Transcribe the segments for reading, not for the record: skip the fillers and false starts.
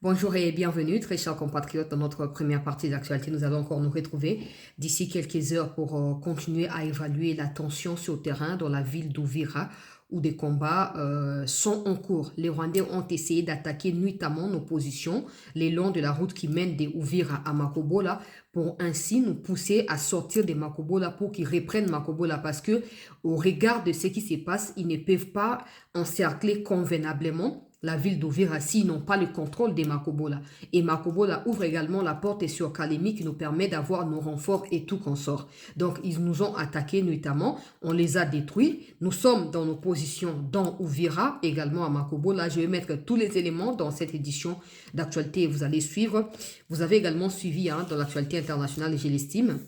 Bonjour et bienvenue, très chers compatriotes. Dans notre première partie d'actualité, nous allons encore nous retrouver d'ici quelques heures pour continuer à évaluer la tension sur le terrain dans la ville d'Ouvira où des combats sont en cours. Les Rwandais ont essayé d'attaquer nuitamment nos positions le long de la route qui mène des Ouvira à Makobola pour ainsi nous pousser à sortir de Makobola pour qu'ils reprennent Makobola parce que au regard de ce qui se passe, ils ne peuvent pas encercler convenablement la ville d'Uvira s'ils n'ont pas le contrôle des Makobola. Et Makobola ouvre également la porte sur Kalemi qui nous permet d'avoir nos renforts et tout consort. Donc ils nous ont attaqués notamment, on les a détruits. Nous sommes dans nos positions dans Uvira, également à Makobola. Je vais mettre tous les éléments dans cette édition d'actualité et vous allez suivre. Vous avez également suivi dans l'actualité internationale, et je l'estime,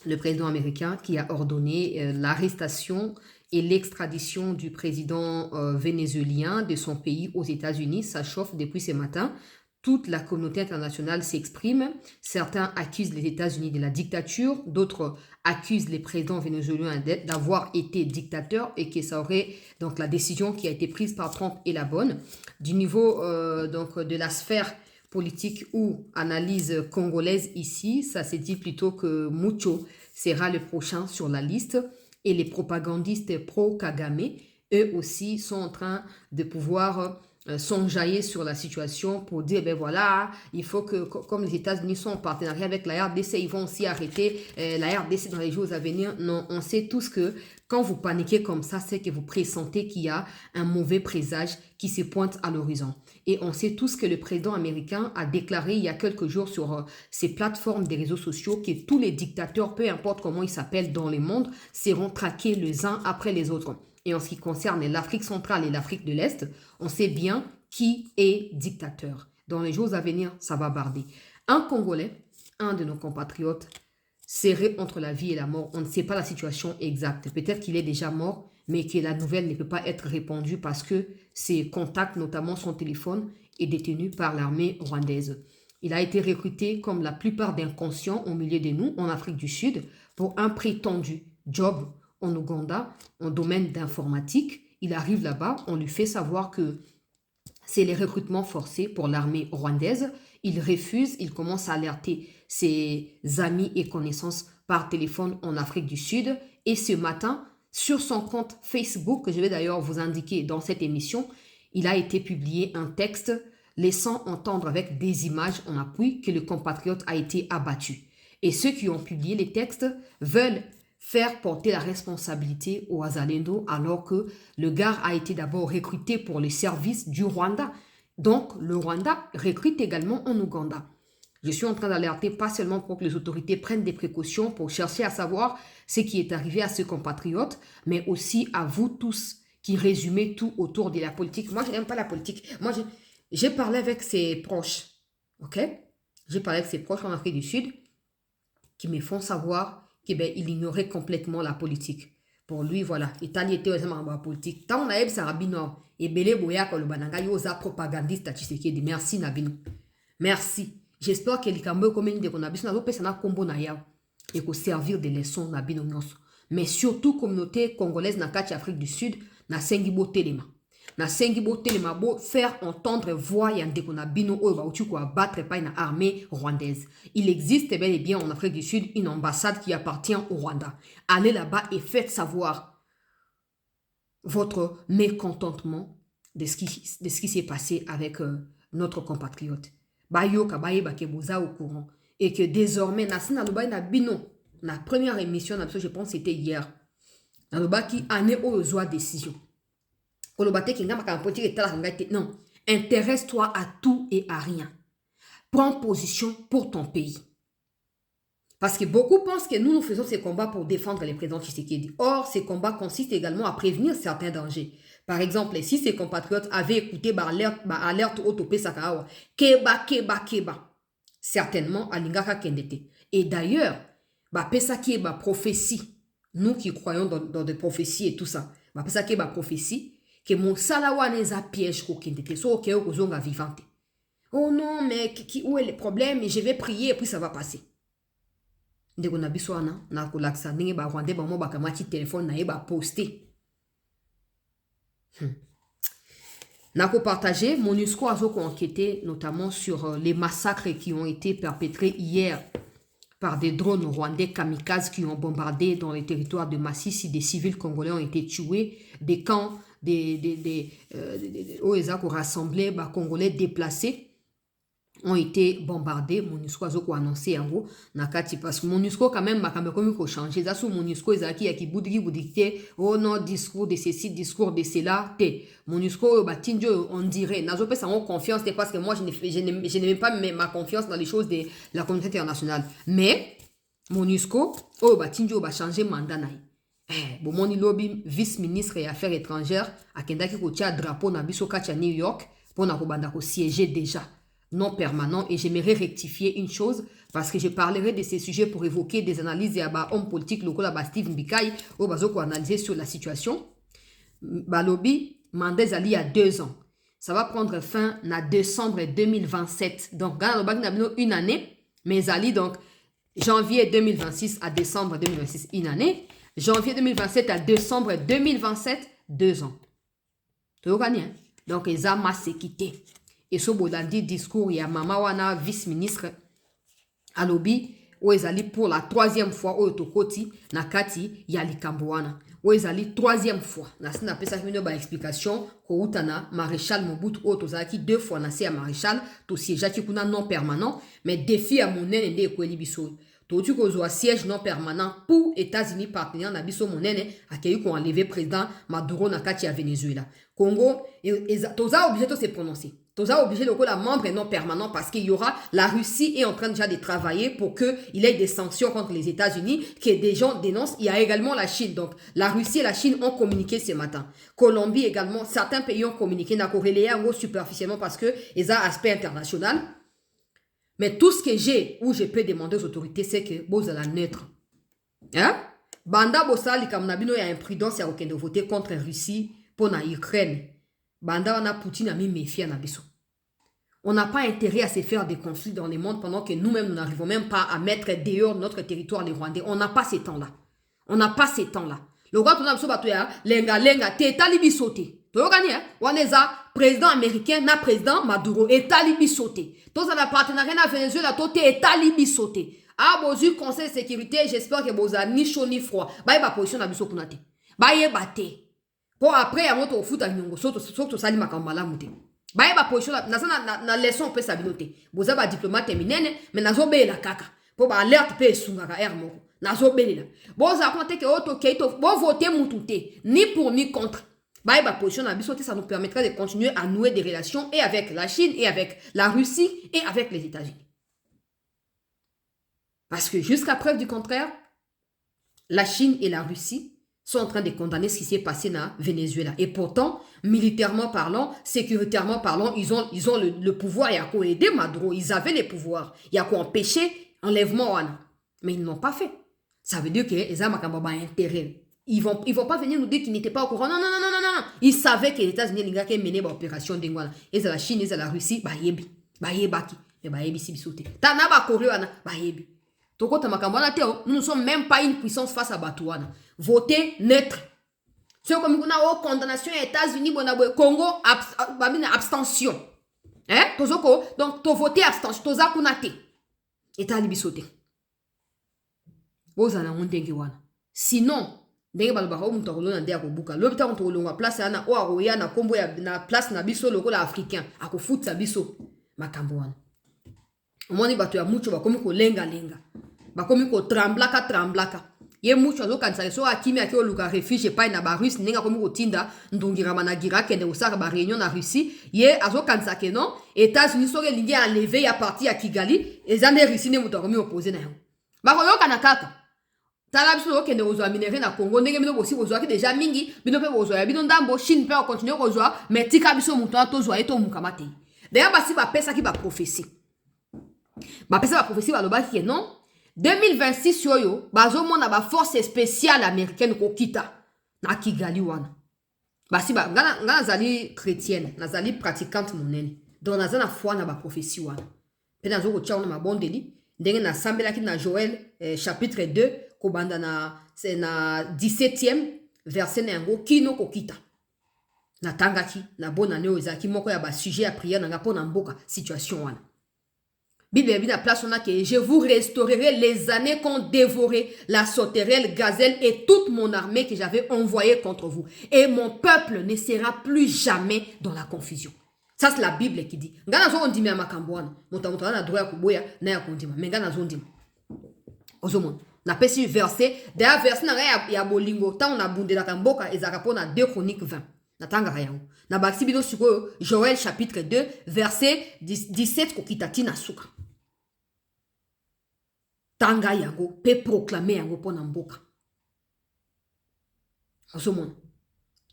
le président américain qui a ordonné l'arrestation et l'extradition du président vénézuélien de son pays aux États-Unis. Ça chauffe depuis ce matin. Toute la communauté internationale s'exprime. Certains accusent les États-Unis de la dictature, d'autres accusent les présidents vénézuéliens d'avoir été dictateurs et que ça aurait donc la décision qui a été prise par Trump est la bonne. Du niveau donc de la sphère politique ou analyse congolaise ici, ça se dit plutôt que Mucho sera le prochain sur la liste et les propagandistes pro-Kagame, eux aussi sont en train de pouvoir s'enjailler sur la situation pour dire, ben voilà, il faut que, comme les États-Unis sont en partenariat avec la RDC, ils vont aussi arrêter la RDC dans les jours à venir. Non, on sait tous que quand vous paniquez comme ça, c'est que vous pressentez qu'il y a un mauvais présage qui se pointe à l'horizon. Et on sait tous que le président américain a déclaré il y a quelques jours sur ses plateformes des réseaux sociaux que tous les dictateurs, peu importe comment ils s'appellent dans le monde, seront traqués les uns après les autres. Et en ce qui concerne l'Afrique centrale et l'Afrique de l'Est, on sait bien qui est dictateur. Dans les jours à venir, ça va barder. Un Congolais, un de nos compatriotes, serré entre la vie et la mort. On ne sait pas la situation exacte. Peut-être qu'il est déjà mort, mais que la nouvelle ne peut pas être répandue parce que ses contacts, notamment son téléphone, est détenu par l'armée rwandaise. Il a été recruté comme la plupart d'inconscients au milieu de nous, en Afrique du Sud, pour un prétendu job en Ouganda, en domaine d'informatique. Il arrive là-bas, on lui fait savoir que c'est les recrutements forcés pour l'armée rwandaise. Il refuse, il commence à alerter ses amis et connaissances par téléphone en Afrique du Sud. Et ce matin, sur son compte Facebook, que je vais d'ailleurs vous indiquer dans cette émission, il a été publié un texte laissant entendre avec des images en appui que le compatriote a été abattu. Et ceux qui ont publié les textes veulent faire porter la responsabilité au Azalendo alors que le gars a été d'abord recruté pour les services du Rwanda. Donc, le Rwanda recrute également en Ouganda. Je suis en train d'alerter pas seulement pour que les autorités prennent des précautions pour chercher à savoir ce qui est arrivé à ce compatriote, mais aussi à vous tous qui résumez tout autour de la politique. Moi, je n'aime pas la politique. Moi, j'ai parlé avec ses proches, ok? J'ai parlé avec ses proches en Afrique du Sud qui me font savoir qu'il ignorait complètement la politique. Pour lui, voilà, Italie était vraiment la politique. Tant on a eu Sarabino, et Bele Boya Kolobananga, yosa propagandiste à Tshisekedi. Merci Nabino. Merci. J'espère que les Cambodges, comme une qu'on a besoin de faire un combo na et qu'on servir de leçons Nabino nyonso. Mais surtout, communauté congolaise na Kati Afrique du Sud, na Sengibo Telema. Na Sengibo Telema, bo faire entendre voix ya ndeko na bino oyo bauti ko abattre par une armée rwandaise. Il existe bel et bien en Afrique du Sud une ambassade qui appartient au Rwanda. Allez là-bas et faites savoir votre mécontentement de ce qui s'est passé avec notre compatriote. Bayoka bayeba ke boza au courant et que désormais nasina loba na bino na première émission je pense c'était hier. Na loba ki ane oyo zwa décision. Non, intéresse-toi à tout et à rien. Prends position pour ton pays. Parce que beaucoup pensent que nous faisons ces combats pour défendre les présidents Tshisekedi. Or, ces combats consistent également à prévenir certains dangers. Par exemple, si ces compatriotes avaient écouté l'alerte Otopé Sakao, Keba, certainement, Alingaka Kendete. Et d'ailleurs, Pesa Keba prophétie, nous qui croyons dans des prophéties et tout ça, Pesa Keba prophétie, que mon salawa n'est pas piège au Kendete, so ok, au vivante. Oh non, mais où est le problème? Je vais prier et puis ça va passer. Ndeko na biso wana na kolakisa ndenge ba Rwandais bango bakamati téléphone na ye ba poster. Nako partagé, MONUSCO a enquêté notamment sur les massacres qui ont été perpétrés hier par des drones rwandais kamikazes qui ont bombardé dans les territoires de Massissi. Des civils congolais ont été tués, des camps, des rassemblés, congolais déplacés ont été bombardés. MONUSCO a annoncé en gros nakati parce que MONUSCO quand même makambe comme il faut changer ça sous MONUSCO ezaki ya ki boudiki oh non discours de ceci discours de cela te MONUSCO batinjo on dirait nazo pesa en confiance parce que moi je n'aime pas ma confiance dans les choses de la communauté internationale mais MONUSCO batinjo ba changer mandat na bon moni lobby vice-ministre et affaires étrangères akendaki ko tia drapeau na biso kati New York pour na ko banda ko siéger déjà non permanent et j'aimerais rectifier une chose parce que je parlerai de ces sujets pour évoquer des analyses et hommes politiques locaux là Steve Mbikai au bazo pour analyser sur la situation balobi mandat ali il y a 2 ans ça va prendre fin en décembre 2027 donc dans une année mais ali donc janvier 2026 à décembre 2026 une année janvier 2027 à décembre 2027 2 ans tu vois hein? Donc ils ont massé quitté. Et ce bodandi discours, il y a Mama Wana, vice-ministre, à lobby, où ils allaient pour la 3e fois, au Tokoti, Nakati, il y a l'Ikambouana. Où ils allaient 3e fois. Nasi n'a pas ça une explication, Koutana, Maréchal Mobutu, au Tozaki, 2 fois, Nasi à Maréchal, tout siège qui kuna non permanent, mais défi à mon nene de Kwelibiso. Tout qu'on siège non permanent pour États-Unis partenaires Nabiso Monene a qui ont enlevé président Maduro Nakati à Venezuela. Congo, Toza obligé de se prononcer. Toza obligé de la membre non permanent parce qu'il y aura la Russie est en train déjà de travailler pour qu'il y ait des sanctions contre les États-Unis que des gens dénoncent. Il y a également la Chine. Donc la Russie et la Chine ont communiqué ce matin. Colombie également, certains pays ont communiqué. N'a corrélé en gros superficiellement parce que ils ont aspect international. Mais tout ce que j'ai, où je peux demander aux autorités, c'est que vous êtes neutre. Hein? Banda Bossali, comme Nabino, il y a imprudence, il y a aucun de voter contre la Russie pour la Ukraine. Banda, on a Poutine à méfier à Nabiso. On n'a pas intérêt à se faire des conflits dans le monde pendant que nous-mêmes, nous n'arrivons même pas à mettre dehors notre territoire, les Rwandais. On n'a pas ces temps-là. On n'a pas ces temps-là. Le roi, on a besoin lenga, te talibi sauté. Tu vois, on a président américain, na président Maduro, et talibi sauté. Tous en partenariat na Venezuela, tout est talibi sauté. Ah, bozu conseil de sécurité, j'espère que vous avez ni chaud ni froid. Bah, il va position na biso punate. Bah, il va te. Pour après, à monter au foot à Nyongo, sauf sali makambala mouté. Bah, il va position na leçon, on peut s'habiller. Vous avez un diplomate terminé, mais n'a pas la caca. Pour alerte, peut sungaka ermo. N'a pas la. Bon, ça compte que auto keito, bon voter moutouté, ni pour ni contre. Bah, position na biso, ça nous permettra de continuer à nouer des relations et avec la Chine, et avec la Russie, et avec les États-Unis. Parce que jusqu'à preuve du contraire, la Chine et la Russie sont en train de condamner ce qui s'est passé dans Venezuela. Et pourtant, militairement parlant, sécuritairement parlant, ils ont le pouvoir. Il y a quoi aider Maduro. Ils avaient les pouvoirs. Il y a quoi empêcher l'enlèvement. Mais ils ne l'ont pas fait. Ça veut dire qu'ils ont un intérêt. Ils vont pas venir nous dire qu'ils n'étaient pas au courant. Non. Ils savaient que les États-Unis ont mené l'opération d'Engwana. Ils ont la Chine, ils ont la Russie. Bah yebi. Bah yebaki. Bah yebi si bisoté. T'as ba Corée. Bah yebi. Nous ne sommes même pas une puissance face à Batouana. Votez neutre. C'est comme nous avons condamnation aux États-Unis, Congo, abstention. Hein? Donc, tu votes abstention. Tu as voté. Et tu as libisoté. Vous avez un dengue. Sinon, ndenge balobaka o mutu akolona nde akobuka lobi ntango tokolonga place ana o akoya na nkombo na place na biso lokola africain akofutisa biso makambo wana omoni bato ya mucho bakomi kolenga bakomi kotremblaka ye mucho azokanisa so akimi aki oluka refuge epai na barusse ndenge akomi kotinda ndongirama na gira akende kosala baréunion na Russie ye azokanisa ke non États-Unis soki elingi enleve ya parti ya Kigali eza nde Russie nde moto akomi opose na yango bakoyokana kaka tala biso okende kozwa minere na Congo ndenge bino bosi bozwaki déjà mingi bino pe bozwa ya bino ndambo Chine pe continuer kozwa mais tika biso muto atozwa eto mukamate d'ailleurs basi bapesaki baprophétie balobaki ke non 2026 yoyo bazomona ba force spéciale américaine kokita na Kigali wana basi ngana nazali chrétienne nazali pratiquante monene donc nazana foi na baprophétie wana pe nazo kotia na mabondeli ndenge na sambelaki na Joël chapitre 2 kobanda na 17e verset na yango kino kokita Na tangaki, na bonne année ozaki, moko ya ba sujet à prière, na po na mboka, situation wana. Bible dit la place on a que je vous restaurerai les années qu'ont dévoré la sauterelle, gazelle et toute mon armée que j'avais envoyée contre vous. Et mon peuple ne sera plus jamais dans la confusion. Ça c'est la Bible qui dit. Ngana zo ondimi ya makambo wana. Motamuta na droit ya kuboya na ya kondima. Mais ngana zo ondimi. Ozomon. Na pesi verset. D'ailleurs verset na ya bolingo. Ta on a bundé la kamboka ezaka pona 2 Chroniques 20. Natanga yango. Na baksi bino siko Joël chapitre 2 verset 17 kokitati na suka. Tanga yango pe proclamer yango pona mboka. Osomona.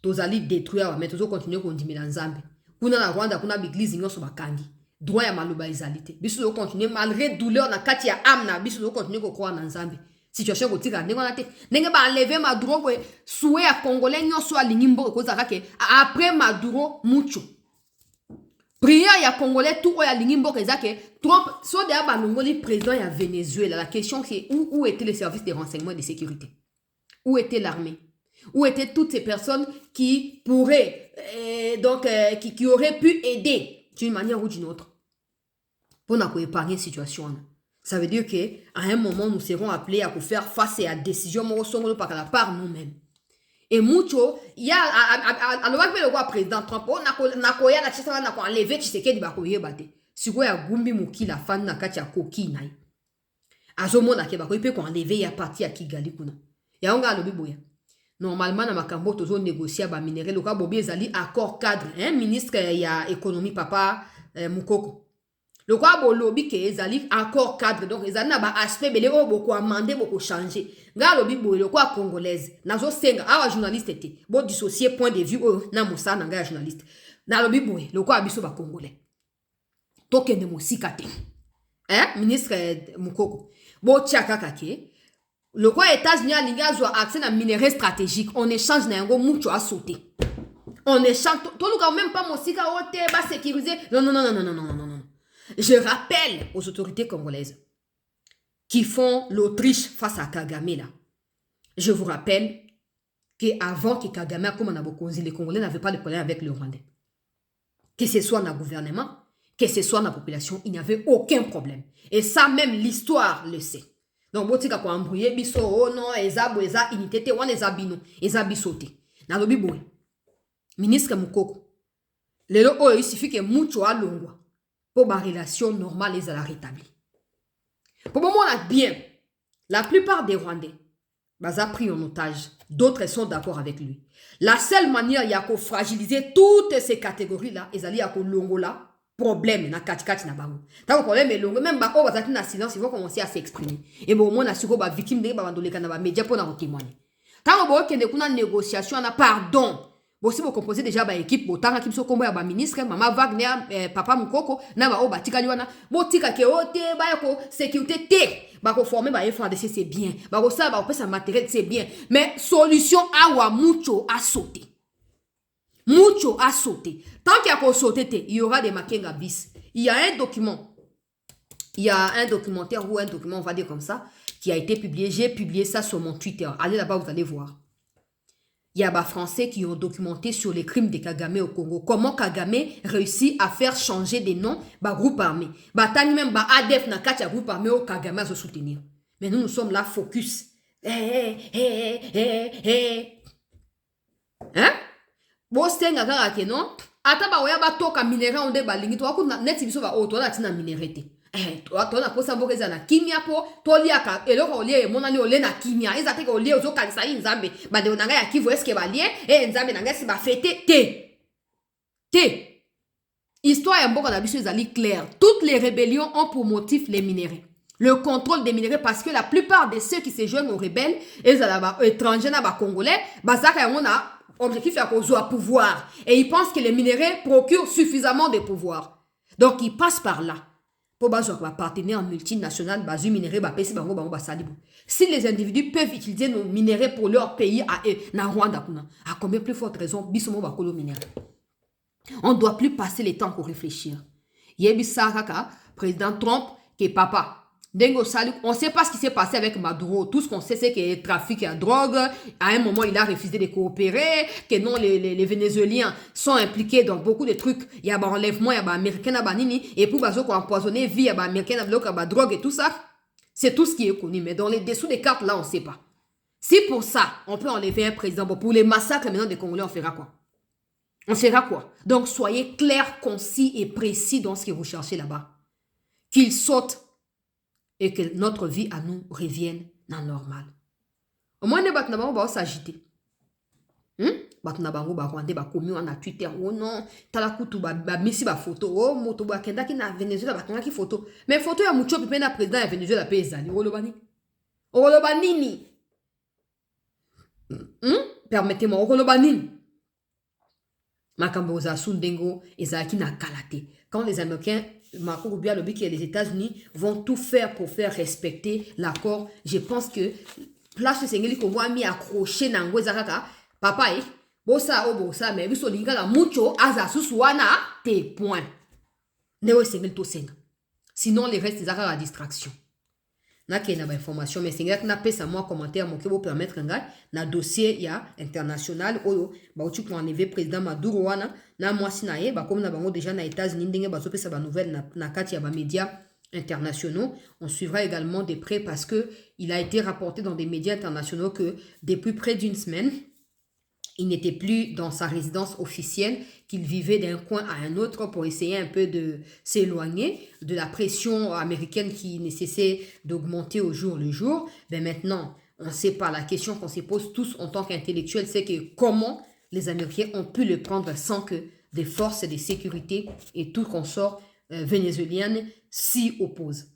Tozali détruire mais tozo continuer kondimela nzambe. Kuna na Rwanda kuna biglize nyonso bakangi. Droit ya maloba ezalité. Biso zo continuer malgré douleur na kati ya âme na biso zo continuer ko croire na nzambe. Situation ko tika ndenge na te. Ndenge ba enlever Maduro ko souhait ya congolais nyonso alingi mboka ko zaka ke après Maduro mucho. Prière ya congolais tout oya lingi mboka ezake Trump so de ba ngoli président ya Venezuela. La question c'est où étaient les services de renseignement et de sécurité? Où était l'armée? Où étaient toutes ces personnes qui pourraient qui auraient pu aider d'une manière ou d'une autre pour épargner la situation? Ça veut dire qu'à un moment, nous serons appelés à faire face à la décision par la part nous-mêmes. Et mucho, il y a le président Trump, on a enlevé Tshisekedi bakoye bate. Siko ya gumbi muki la fan na kati ya koki nai. Azomona ke bakoye pe ko enlevé ya parti ya Kigali kuna. Ya onga lobi boya. Normalement, na makambo tozo négocier ba minerai loka bobi ezali accord cadre, ministre ya économie papa Mukoko. Le quoi bo lobby ke ezali accord cadre donc ezali na ba aspect belé o boko amender boko changer. Nga lobby boy le quoi congolaise. Nazo senga awa journaliste te. Bo dissocier point de vue o na musa na nga journaliste. Na lobby boy le quoi biso ba congolais. Tokende mosika te. Ministre Mukoko. Bo tiaka kake. Le quoi États-Unis a l'ingaz accès à minerais stratégiques. On échange na yango mucho a sauté. On échange. Tout le cas même pas mosika ote ba sécuriser. Non. Je rappelle aux autorités congolaises qui font l'Autriche face à Kagame là. Je vous rappelle qu'avant que Kagame, comme on a beaucoup dit, les Congolais n'avaient pas de problème avec le Rwandais. Que ce soit dans le gouvernement, que ce soit dans la population, il n'y avait aucun problème. Et ça même l'histoire le sait. Donc, si vous embrouillé, biso, oh non, eza unité, wan eza bino, eza bisote. Na lobi boy. Ministre Mukoko. Lelo oh, il suffit que mucho a longwa. Pour ma relation normale, les à la rétablir. Pour le moment, on a bien. La plupart des Rwandais, a pris en otage. D'autres sont d'accord avec lui. La seule manière, il y a qu'à fragiliser toutes ces catégories-là, et il y a qu'à longola. Problème na kati na bango. Tant que problème est long, même bako bazati na silence, ils vont commencer à s'exprimer. Et bon, moi na siko ba victime de ba bandoleka na ba média pour na témoigner. Tant que bo kende kuna négociation na pardon. Bon si vous composez déjà ba équipe, bo tanga kimso kombo ya ba ministre, maman Wagner, papa Mukoko, na ba o batika liwana. Bo tika ke ote ba yako sécurité te. Ba ko former ba FARDC c'est bien. Ba ko ça ba pesa matériel c'est bien. Mais solution awa mucho a sauté. Mucho a sauté. Tant qu'il y a sauté, il y aura des makenga bis. Il y a un document. Il y a un documentaire ou un document, on va dire comme ça, qui a été publié. J'ai publié ça sur mon Twitter. Allez là-bas, vous allez voir. Il y a des Français qui ont documenté sur les crimes de Kagame au Congo. Comment Kagame réussit à faire changer des noms bah groupe armé. Bah tani même bah ADF na katia groupe armé au Kagame à se soutenir. Mais nous sommes là focus. Hein? Bo stenga kaka ke non ata ba oya ba toka minerai onde ba lingi to aku net biso ba oto na tina minerai te to na kosa mboka za na kimia po to liaka eloko olie mona ni ole na kimia ezate ke olie ozo kanisa nzambe ba de onanga ya kivu eske ba lie nzambe nanga si ba fete te histoire ya mboka na biso ezali claire. Toutes les rébellions ont pour motif les minerais, le contrôle des minerais, parce que la plupart de ceux qui se joignent aux rebelles étrangers na ba congolais bazaka yango na objectif est à pouvoir. Et ils pensent que les minerais procurent suffisamment de pouvoir. Donc, ils passent par là. Pour les partenaires multinationaux, si les individus peuvent utiliser nos minerais pour leur pays à Rwanda, à combien plus forte raison, on ne doit plus passer le temps pour réfléchir. Président Trump, que papa, Dengo Sali, on ne sait pas ce qui s'est passé avec Maduro. Tout ce qu'on sait, c'est qu'il y a trafic à drogue. À un moment, il a refusé de coopérer. Que non, les Vénézuéliens sont impliqués dans beaucoup de trucs. Il y a un enlèvement, il y a un américain, il y a nini. Et pour qu'on a empoisonné vie, il y a un américain, il y a drogue et tout ça. C'est tout ce qui est connu. Mais dans les dessous des cartes, là, on ne sait pas. Si pour ça, on peut enlever un président, bon, pour les massacres maintenant des Congolais, on fera quoi? On fera quoi? Donc, soyez clairs, concis et précis dans ce que vous cherchez là-bas. Qu'ils sautent et que notre vie à nous revienne dans le normal. Au moins, les gens vont s'agiter. Batnabango Rwandais commis on a Twitter. Oh non, talakutu misi ba photo. Oh, moto ba kenda ki na Venezuela ba ki photo. Mais photo ya mucho pipe na président ya Venezuela pe ezali. Olobani. Olobanini. Permettez-moi, Olobanini. Makambo za sundengo ezaki na kalate. Quand les Américains Marco Rubio lobby que les États-Unis vont tout faire pour faire respecter l'accord. Je pense que place Sengeli Congo a mis accroché dans Ngwezakaka. Papa, bossa, mais biso linga la mucho aza susuana te point. Newe Sengeli to senga. Sinon, les restes des à distraction. Na ke na ba information mais Sengeli na pesa moi commentaire mon ke bo permettre nga na dossier ya international oyo ba uti ko enlever président Maduro wana na moi sinaye ba comme na bango déjà na États-Unis ndenge ba pesa ba nouvelle na kati ya ba médias internationaux. On suivra également de près parce que il a été rapporté dans des médias internationaux que depuis près d'une semaine il n'était plus dans sa résidence officielle, qu'il vivait d'un coin à un autre pour essayer un peu de s'éloigner de la pression américaine qui nécessitait d'augmenter au jour le jour. Mais maintenant, on ne sait pas. La question qu'on se pose tous en tant qu'intellectuels, c'est que comment les Américains ont pu le prendre sans que des forces de sécurité et tout consort vénézuélien s'y opposent.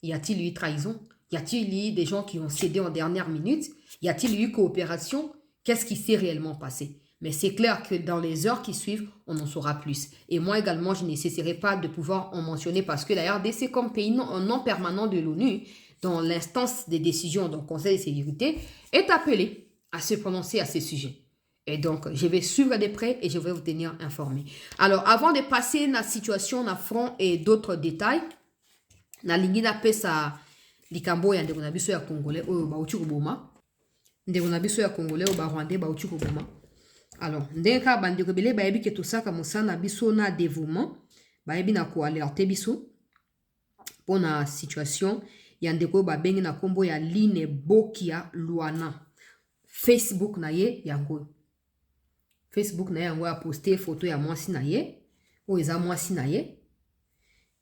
Y a-t-il eu trahison? Y a-t-il eu des gens qui ont cédé en dernière minute? Y a-t-il eu coopération? Qu'est-ce qui s'est réellement passé? Mais c'est clair que dans les heures qui suivent, on en saura plus. Et moi également, je n'essaierai pas de pouvoir en mentionner parce que la RDC, comme pays non permanent de l'ONU, dans l'instance des décisions du Conseil de sécurité, est appelé à se prononcer à ce sujet. Et donc, je vais suivre de près et je vais vous tenir informé. Alors, avant de passer à la situation na front et d'autres détails, na lingi na pesa likambo ya ndeko na biso ya Congolais oyo bauti koboma. Ndeko na biso ya Congolais oyo ba Rwandais bauti koboma. Alors, ndeka bandeko bele bayebi ke tosaka mosana biso na dévouement, bayebi na ko alerter biso pour na situation ya ndeko ba bengi na kombo ya Line Bokia Luana. Facebook na ye yango. Facebook na ye yango a posté photo ya mwasi na ye, ou eza mwasi na ye.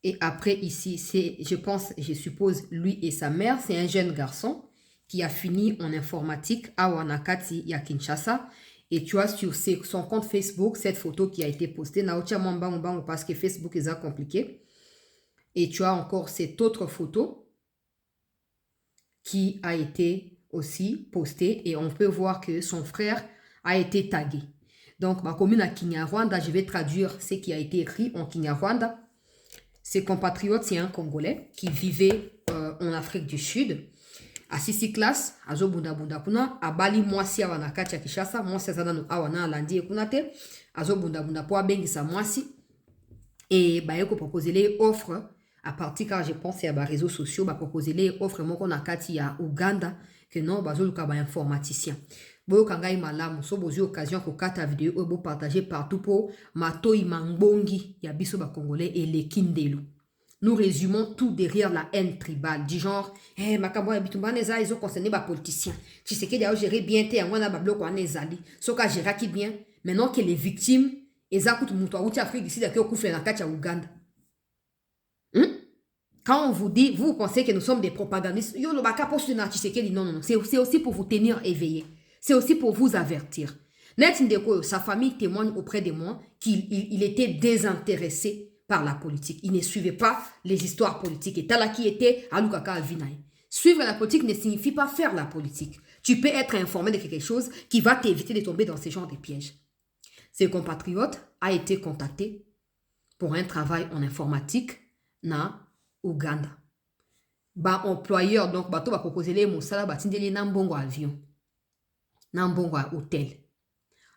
Et après ici, c'est, je pense, je suppose, lui et sa mère, c'est un jeune garçon qui a fini en informatique à Wanakati, à Kinshasa. Et tu vois sur son compte Facebook, cette photo qui a été postée, parce que Facebook est compliqué. Et tu as encore cette autre photo qui a été aussi postée. Et on peut voir que son frère a été tagué. Donc, ma commune à Kinyarwanda, je vais traduire ce qui a été écrit en Kinyarwanda. Ses compatriotes, c'est un Congolais qui vivait en Afrique du Sud. À Sisi classe, à Zobunda Bunda Kuna, à Bali Mwasi awana kati ya Kishasa, Mwasi azana awana alandi ekunate, à Zobunda Bunda po abengisa Mwasi. Et bah yoko proposer les offres à partir car je pense à les réseaux sociaux, bah proposer les offres moko na kati ya Uganda que non bazoluka ba informaticien. Boyo kangai malamu so bozi occasion ko kata vidéo ou bo partager partout pour matoi mangbongi ya biso ba congolais et les kindelu. Nous résumons tout derrière la haine tribale du genre makambo ya bitumba neza ils ont concerné ba politiciens. Tu sais que d'ailleurs gérer bien té ngwana ba bloko anezali. Soka gérer qui bien maintenant que les victimes ezakutu mutu auti Afrique d'ici d'accord kufela na kati ya Uganda. Quand on vous dit, vous pensez que nous sommes des propagandistes. Yo no baka poste na Tshisekedi non. C'est aussi pour vous tenir éveillés. C'est aussi pour vous avertir. Net Ndeko, sa famille témoigne auprès de moi qu'il était désintéressé par la politique. Il ne suivait pas les histoires politiques. Et Talaki était Alukaka Avinaï. Suivre la politique ne signifie pas faire la politique. Tu peux être informé de quelque chose qui va t'éviter de tomber dans ce genre de pièges. Ses compatriotes a été contacté pour un travail en informatique na Uganda. Ba employeur donc bato ba proposer les mosala batindeli na mbongo avion. Na mbongo hôtel.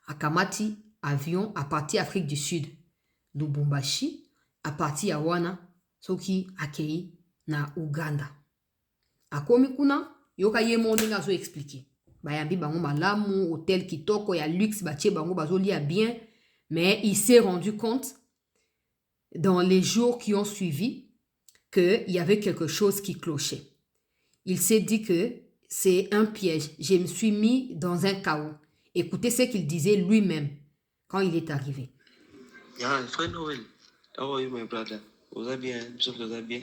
Akamati avion à partir Afrique du Sud. Lubumbashi à partir ya wana soki akei na Uganda. Akomi kuna, yoka ye monde nga zo expliquer. Bayambi bango malamu, hôtel kitoko, ya luxe, batie bango bazo lia bien. Mais il s'est rendu compte, dans les jours qui ont suivi, qu'il y avait quelque chose qui clochait. Il s'est dit que c'est un piège. Je me suis mis dans un chaos. Écoutez ce qu'il disait lui-même quand il est arrivé. Yeah, frère Noël. How are you, my brother? Vous allez bien? Vous allez bien?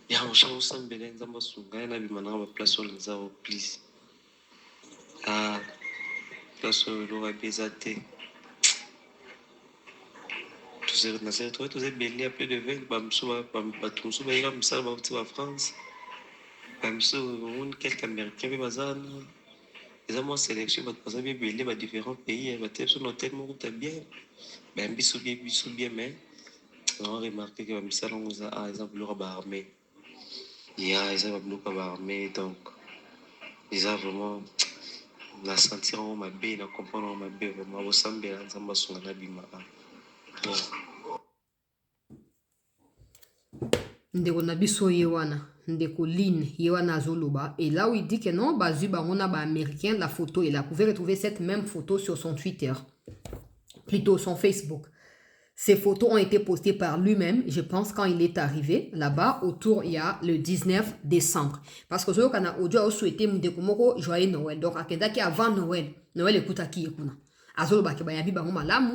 Yeah, on change ensemble. Ben, nous avons souvent na bimana ba place sur les arbres, please. Ah, place sur le roi Bézate. Tous ces belés appelés de vin, bamsou, bambatumsou, bamsou, bamsou, en France. Bamsou, quelques Américains, bazan. Les amours sélection, parce que belé, bah différents pays, bah t'es sur notre tête, mon groupe bien. Ben, bisou bien, mais. On a remarqué que ça, on a exemple le rabat armé. Il y a exemple le rabat armé, donc ils ont vraiment la sentir en ma baie, la comprendre en ma baie, vraiment au sambe, ensemble sur la bima. Ndeko na biso yewana, ndeko Lynn yewana azoloba, et là où il dit que non, bazu bangona ba américain, la photo, il a pouvait retrouver cette même photo sur son Twitter, plutôt son Facebook. Ces photos ont été postées par lui-même, je pense, quand il est arrivé là-bas, autour, il y a le 19 décembre. Parce que ce qu'on a audio a souhaité Mdekomoko joyeux Noël. Donc, à Kendaki avant Noël, Noël écoute à qui écoute.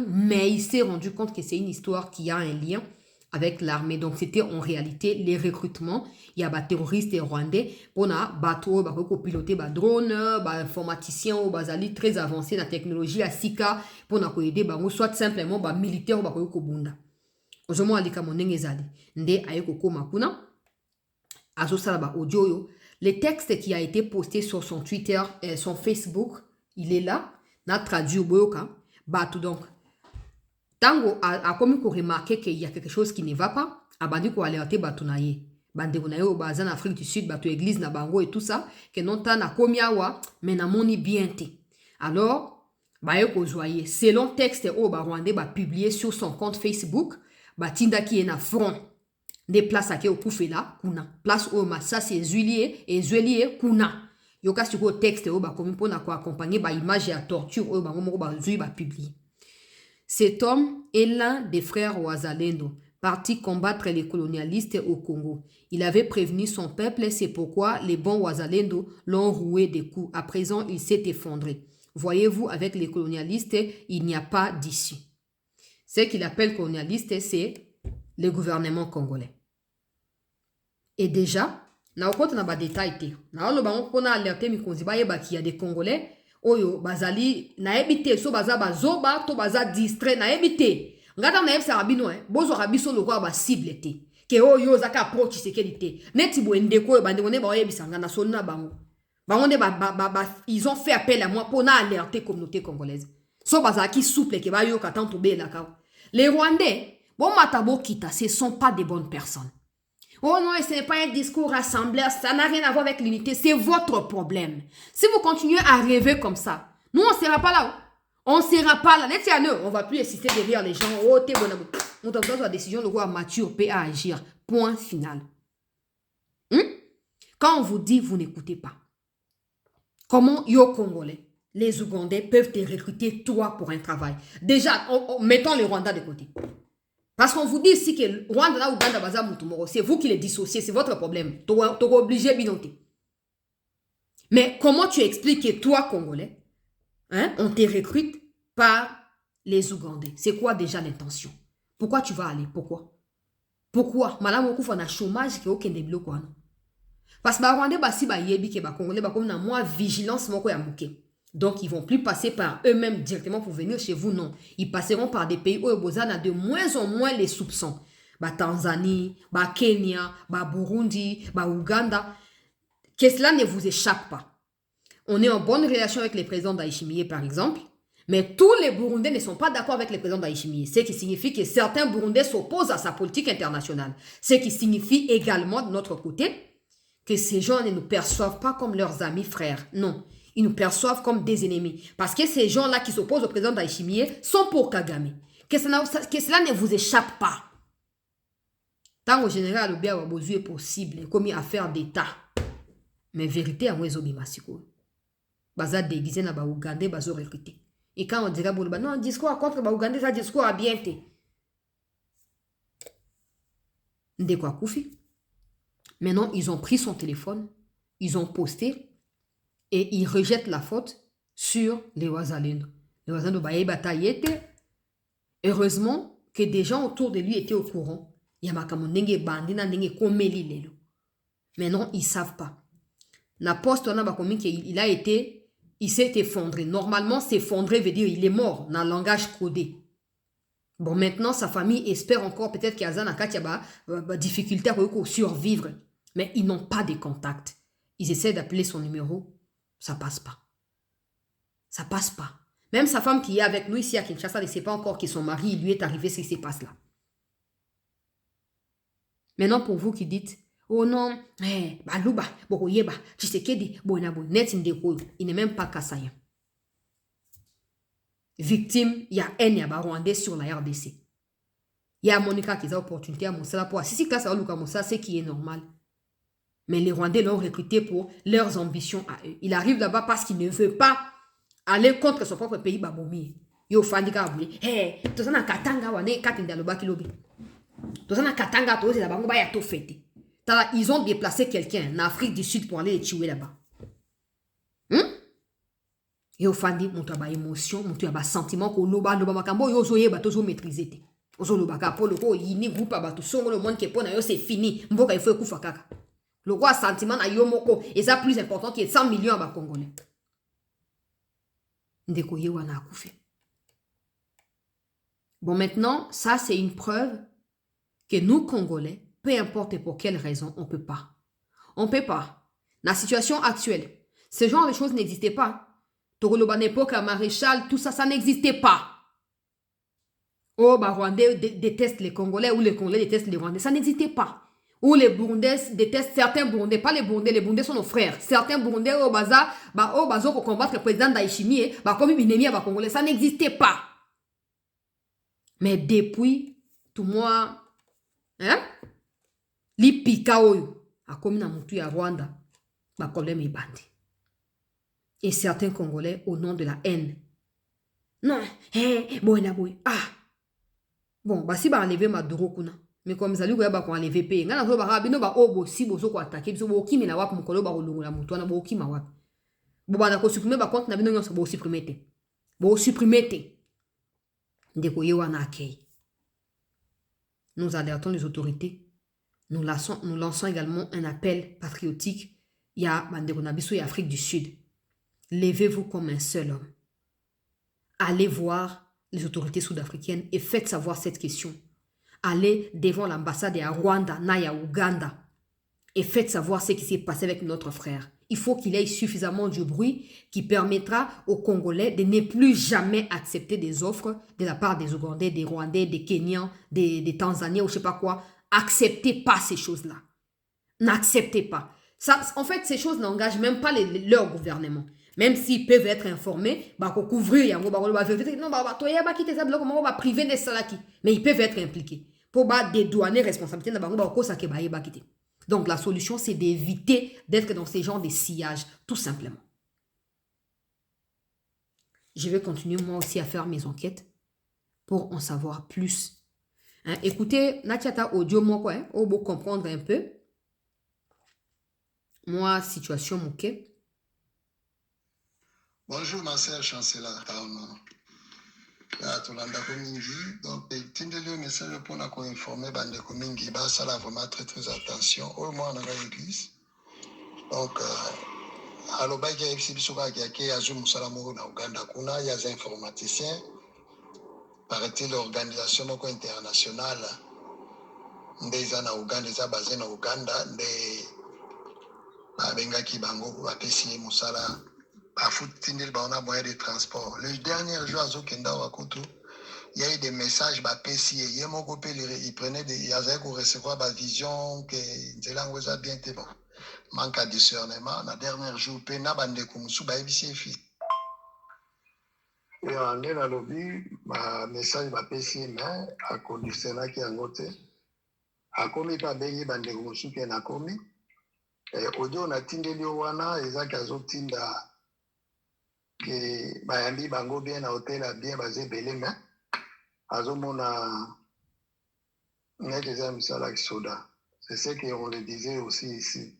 Mais il s'est rendu compte que c'est une histoire qui a un lien avec l'armée. Donc, c'était en réalité les recrutements. Il y a des terroristes rwandais. On a bateau, piloter des drones, des informaticiens, des très avancés dans la technologie à Sika, pour aider, soit simplement des militaires. Aujourd'hui, alika monenge ezali. Nde ayeko koma kuna. Azo salaba audio. Le texte qui a été posté sur son Twitter, son Facebook, il est là. Na traduit au boyoka. Bateau donc. Tango a commis qu'on remarqué qu'il y a quelque chose qui ne va pas, a bandi ko alerter batunaye. Bande ko na yo baza en Afrique du Sud, batu église na bango et tout ça, que non ta na komi awa, mais na moni bien te. Alors, ba yo ko joyer. Selon texte o ba Rwandais ba publié sur son compte Facebook, ba tinda ki na front. Des places à qui au là, kuna. Place au ça c'est Zulier et Zulier kuna. Yo ka sur texte o ba komi pona ko accompagner ba image à torture o ba mo ba zui ba publier. Cet homme est l'un des frères Wazalendo, parti combattre les colonialistes au Congo. Il avait prévenu son peuple, c'est pourquoi les bons Wazalendo l'ont roué des coups. À présent, il s'est effondré. Voyez-vous, avec les colonialistes, il n'y a pas d'issue. Ce qu'il appelle colonialiste, c'est le gouvernement congolais. Et déjà, na okota na ba détail na lo bango kona alerter mi konziba yeba ki ya des Congolais oyo bazali na ebite so baza bazoba to baza distrait na ebite ngata na ebisa rabino bozo rabiso lokwa ba cible te ke oyo zaka approach sécurité neti boende ko bande ngone ba yebisa ngana so na bango ils ont fait appel à moi pour na alerter communauté congolaise so baza ki souple ke ba yo ka tanto be la ka les Rwandais bon matabo kita ce sont pas des bonnes personnes. Oh non, ce n'est pas un discours rassembleur, ça n'a rien à voir avec l'unité, c'est votre problème. Si vous continuez à rêver comme ça, nous on ne sera pas là. On ne sera pas là. On ne va plus insister derrière les gens. Oh, t'es bon. On doit avoir la décision de voir mature, paix à agir. Point final. Quand on vous dit, vous n'écoutez pas. Comment yo Congolais, les Ougandais peuvent te recruter toi pour un travail? Déjà, mettons les Rwandais de côté. Parce qu'on vous dit ici que Rwanda, Ouganda, Baza, Moutoumoro, c'est vous qui les dissociez, c'est votre problème. Tu es obligé de binoter. Mais comment tu expliques que toi, Congolais, on te recrute par les Ougandais? C'est quoi déjà l'intention? Pourquoi tu vas aller? Pourquoi? Madame Okouf, on a chômage qui est aucun déblo quoi. Parce que les Rwandais, si les Congolais, ils ont moins vigilance, moko ya mouké. Donc, ils ne vont plus passer par eux-mêmes directement pour venir chez vous, non. Ils passeront par des pays où ils ont de moins en moins les soupçons. Tanzanie, Kenya, Burundi, Ouganda. Que cela ne vous échappe pas. On est en bonne relation avec les présidents d'Aïchimiye, par exemple. Mais tous les Burundais ne sont pas d'accord avec le président d'Aïchimiye. Ce qui signifie que certains Burundais s'opposent à sa politique internationale. Ce qui signifie également, de notre côté, que ces gens ne nous perçoivent pas comme leurs amis frères. Non. Ils nous perçoivent comme des ennemis. Parce que ces gens-là qui s'opposent au président d'Aïchimiye sont pour Kagame. Que cela ne vous échappe pas. Tant au général, le bien est possible, comme affaire d'État. Mais vérité, à moi, ils ont bimasiko. Baza déguisé na ba Ougandais, bazo recruté. Et quand on dirait, non, discours contre ba Ougandais, ça discours à bien fait. Ndekwa Koufi. Maintenant, ils ont pris son téléphone, ils ont posté et ils rejettent la faute sur les Wazalendo. Les Wazalendo, bah, bataillete. Heureusement que des gens autour de lui étaient au courant. Yamakamonenge bandina nenge komeli lelo. Maintenant, ils ne savent pas. La poste, il a été, il s'est effondré. Normalement, s'effondrer veut dire il est mort dans le langage codé. Bon, maintenant, sa famille espère encore peut-être qu'il y a des difficultés à survivre. Mais ils n'ont pas de contact. Ils essaient d'appeler son numéro. Ça passe pas. Ça passe pas. Même sa femme qui est avec nous ici à Kinshasa ne sait pas encore que son mari lui est arrivé ce qui se passe là. Maintenant, pour vous qui dites, oh non, balouba, bokoyeba, Tshisekedi, net il n'est même pas Kassayan. Victime, il y a un Rwandais sur la RDC. Il y a Monica qui a l'opportunité à Moussala pour assister classe à Luka Moussa, c'est qui est normal. Mais les Rwandais l'ont recruté pour leurs ambitions à eux. Il arrive là-bas parce qu'il ne veut pas aller contre son propre pays, Baboumi. Yo fandika abuli. Hey, tozana katanga wane katinda lobaki lobi. Tozana katanga toze la bango ba ya to fete. Ils ont déplacé quelqu'un en Afrique du Sud pour aller les tuer là-bas. Yo fandi monto ba émotion, monto ba sentiment ko loba makambo yo zoye ba tozo maîtriser te. Ozo loba ka polo ko yini groupe ba to songo le monde ke pona yo c'est fini. Mboka il faut kufa kaka. Le roi sentiment na yo moko et ça plus important que 100 millions à Congolais. Ndeko ye wana akufi. Bon, maintenant, ça c'est une preuve que nous Congolais, peu importe pour quelle raison, on peut pas. On peut pas. La situation actuelle, ce genre de choses n'existait pas. Togoloban époque, maréchal, tout ça, ça n'existait pas. Oh, bah, Rwandais détestent les Congolais ou les Congolais détestent les Rwandais. Ça n'existait pas. Ou les Burundais détestent certains Burundais, pas les Burundais sont nos frères. Certains Burundais au Baza, pour combattre le président d'Aïchimi, comme une ennemie à Congolais, ça n'existait pas. Mais depuis, tout moi, hein? Li pika oyo, a commis na mutu ya Rwanda, problème est bandi. Et certains Congolais, au nom de la haine. Non, Bon, si ba enlever Maduro kuna. Mais comme ça, lui, ba ko enlever pe. Ngana zo ba bino ba obo si bozo ko attaquer, biso bo kimi na wap mukolo ba kolongola mutu na bo kimi wap. Bo ba na ko supprimer ba compte na bino nyonso bo supprimer te. Bo supprimer te. Ndeko ye wana akei. Nous alertons les autorités. Nous lançons également un appel patriotique. Il y a Bandeko Nabiso et Afrique du Sud. Levez-vous comme un seul homme. Allez voir les autorités sud-africaines et faites savoir cette question. Allez devant l'ambassade à Rwanda, Naya, Ouganda et faites savoir ce qui s'est passé avec notre frère. Il faut qu'il ait suffisamment de bruit qui permettra aux Congolais de ne plus jamais accepter des offres de la part des Ougandais, des Rwandais, des Kenyans, des Tanzaniens ou je sais pas quoi. Acceptez pas ces choses-là. N'acceptez pas. Ça, en fait, ces choses n'engagent même pas leur gouvernement. Même s'ils peuvent être informés, couvrir, priver des salaki. Mais ils peuvent être impliqués. Pour dédouaner responsabilité, donc la solution, c'est d'éviter d'être dans ces genres de sillage, tout simplement. Je vais continuer moi aussi à faire mes enquêtes pour en savoir plus. Hein, écoutez, Nachata audio moi quoi, pour comprendre un peu. Moi, situation mouké. Bonjour, ma sœur chancelière. Tolanda Komingi. Donc, tindeli message pour nous informer bande Komingi. Ça là vraiment très très attention. Au moins on a l'église. Donc, aloba qui a exhibisoka qui a qui a zoom salamu na Uganda kuna ya des informaticiens. Paraît-il l'organisation internationale des na Uganda za basé na Uganda des babenga ki bango bapesi musala. On a moyen de transport. Le dernier jour à Zokenda Wakutu, il y a eu des messages il prenait des il recevoir ma vision que Nzelang vous a bien été bon. Manque à discernement. La dernière jour, Pena Bande Kumsu Baibisifi. Et en est dans le lobby, ma message mais à conditionner qui a noté. A commis pas Bengi Bande Kumsu qui a commis. audio na tindeli wana ezaki azotinda ke bayambi bango bien na hotel ya bien baza ebele me azomona neti eza misala kisoda. C'est ce qu'on le disait aussi ici.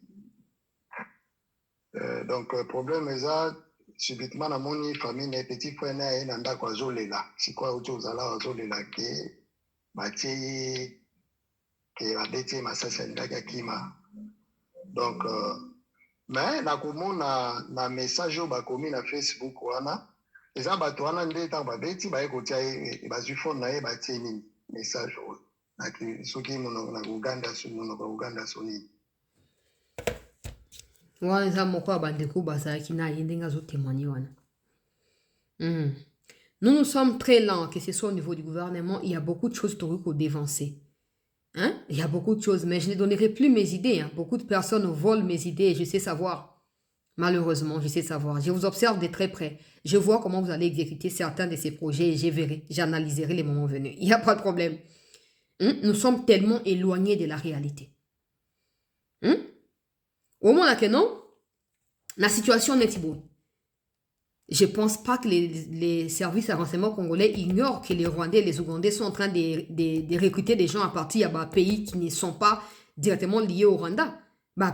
Donc problème eza subitement namoni famille na petit frère na ye na ndako azolela sikoyo auti ozala azolela ke batie ye ke babeti ye masasi alingaki akima. Donc mais nakomona na message oyo bakomi na Facebook wana eza bato wana nde ntango babeti baye kotia ye bazwi phone na ye batie nini message oyo soki monoko na Uganda so nini wana eza moko ya bandeko bazalaki na ye ndenge azotémoigne wana. Nous sommes très lents, que ce soit au niveau du gouvernement, il y a beaucoup de choses pour dévancer. Hein? Il y a beaucoup de choses, mais je ne donnerai plus mes idées. Hein. Beaucoup de personnes volent mes idées et je sais savoir. Malheureusement, je sais savoir. Je vous observe de très près. Je vois comment vous allez exécuter certains de ces projets et je verrai, j'analyserai les moments venus. Il n'y a pas de problème. Nous sommes tellement éloignés de la réalité. Au moins, là que non, la situation n'est pas bonne. Je ne pense pas que les services de renseignement congolais ignorent que les Rwandais et les Ougandais sont en train de recruter des gens à partir de pays qui ne sont pas directement liés au Rwanda.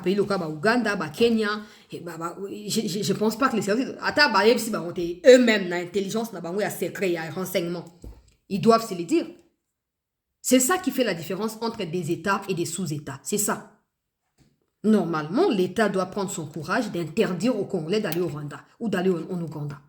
Pays locaux, Ouganda, Kenya. Je ne pense pas que les services... Eux-mêmes, l'intelligence, il y a secret, il y a renseignement. Ils doivent se le dire. C'est ça qui fait la différence entre des États et des sous-États. C'est ça. Normalement, l'État doit prendre son courage d'interdire aux Congolais d'aller au Rwanda ou d'aller en Ouganda.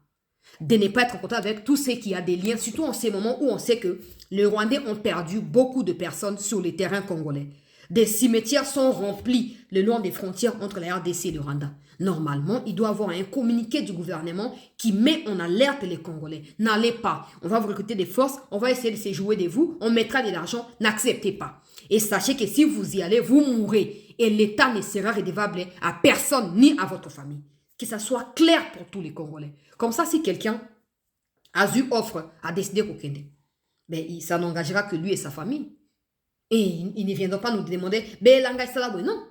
De ne pas être en contact avec tous ceux qui ont des liens, surtout en ces moments où on sait que les Rwandais ont perdu beaucoup de personnes sur les terrains congolais. Des cimetières sont remplis le long des frontières entre la RDC et le Rwanda. Normalement, il doit y avoir un communiqué du gouvernement qui met en alerte les Congolais. N'allez pas. On va vous recruter des forces, on va essayer de se jouer de vous, on mettra de l'argent, n'acceptez pas. Et sachez que si vous y allez, vous mourrez. Et l'État ne sera redevable à personne ni à votre famille. Que ça soit clair pour tous les Congolais. Comme ça, si quelqu'un a eu offre à décider qu'Okende, ben, ça n'engagera que lui et sa famille. Et ils ne viendront pas nous demander, ben, l'engagement, ça là, non.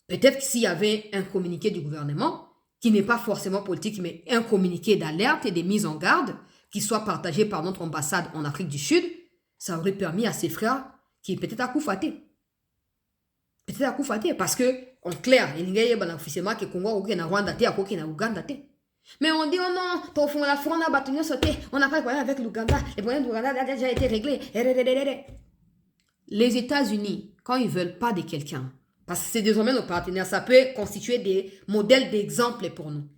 Peut-être que s'il y avait un communiqué du gouvernement, qui n'est pas forcément politique, mais un communiqué d'alerte et de mise en garde, qui soit partagé par notre ambassade en Afrique du Sud, ça aurait permis à ses frères qui peut-être à Koufaté. Peut-être à Koufaté, parce que, en clair, il y a un officiellement qui est Congo, qui est Rwanda, qui est Ouganda. Mais on dit, oh non, ton fond, la front a battu, on n'a pas de problème avec l'Ouganda, les problèmes de l'Ouganda ont déjà été réglés. Les États-Unis, quand ils ne veulent pas de quelqu'un, parce que c'est désormais nos partenaires, ça peut constituer des modèles d'exemple pour nous.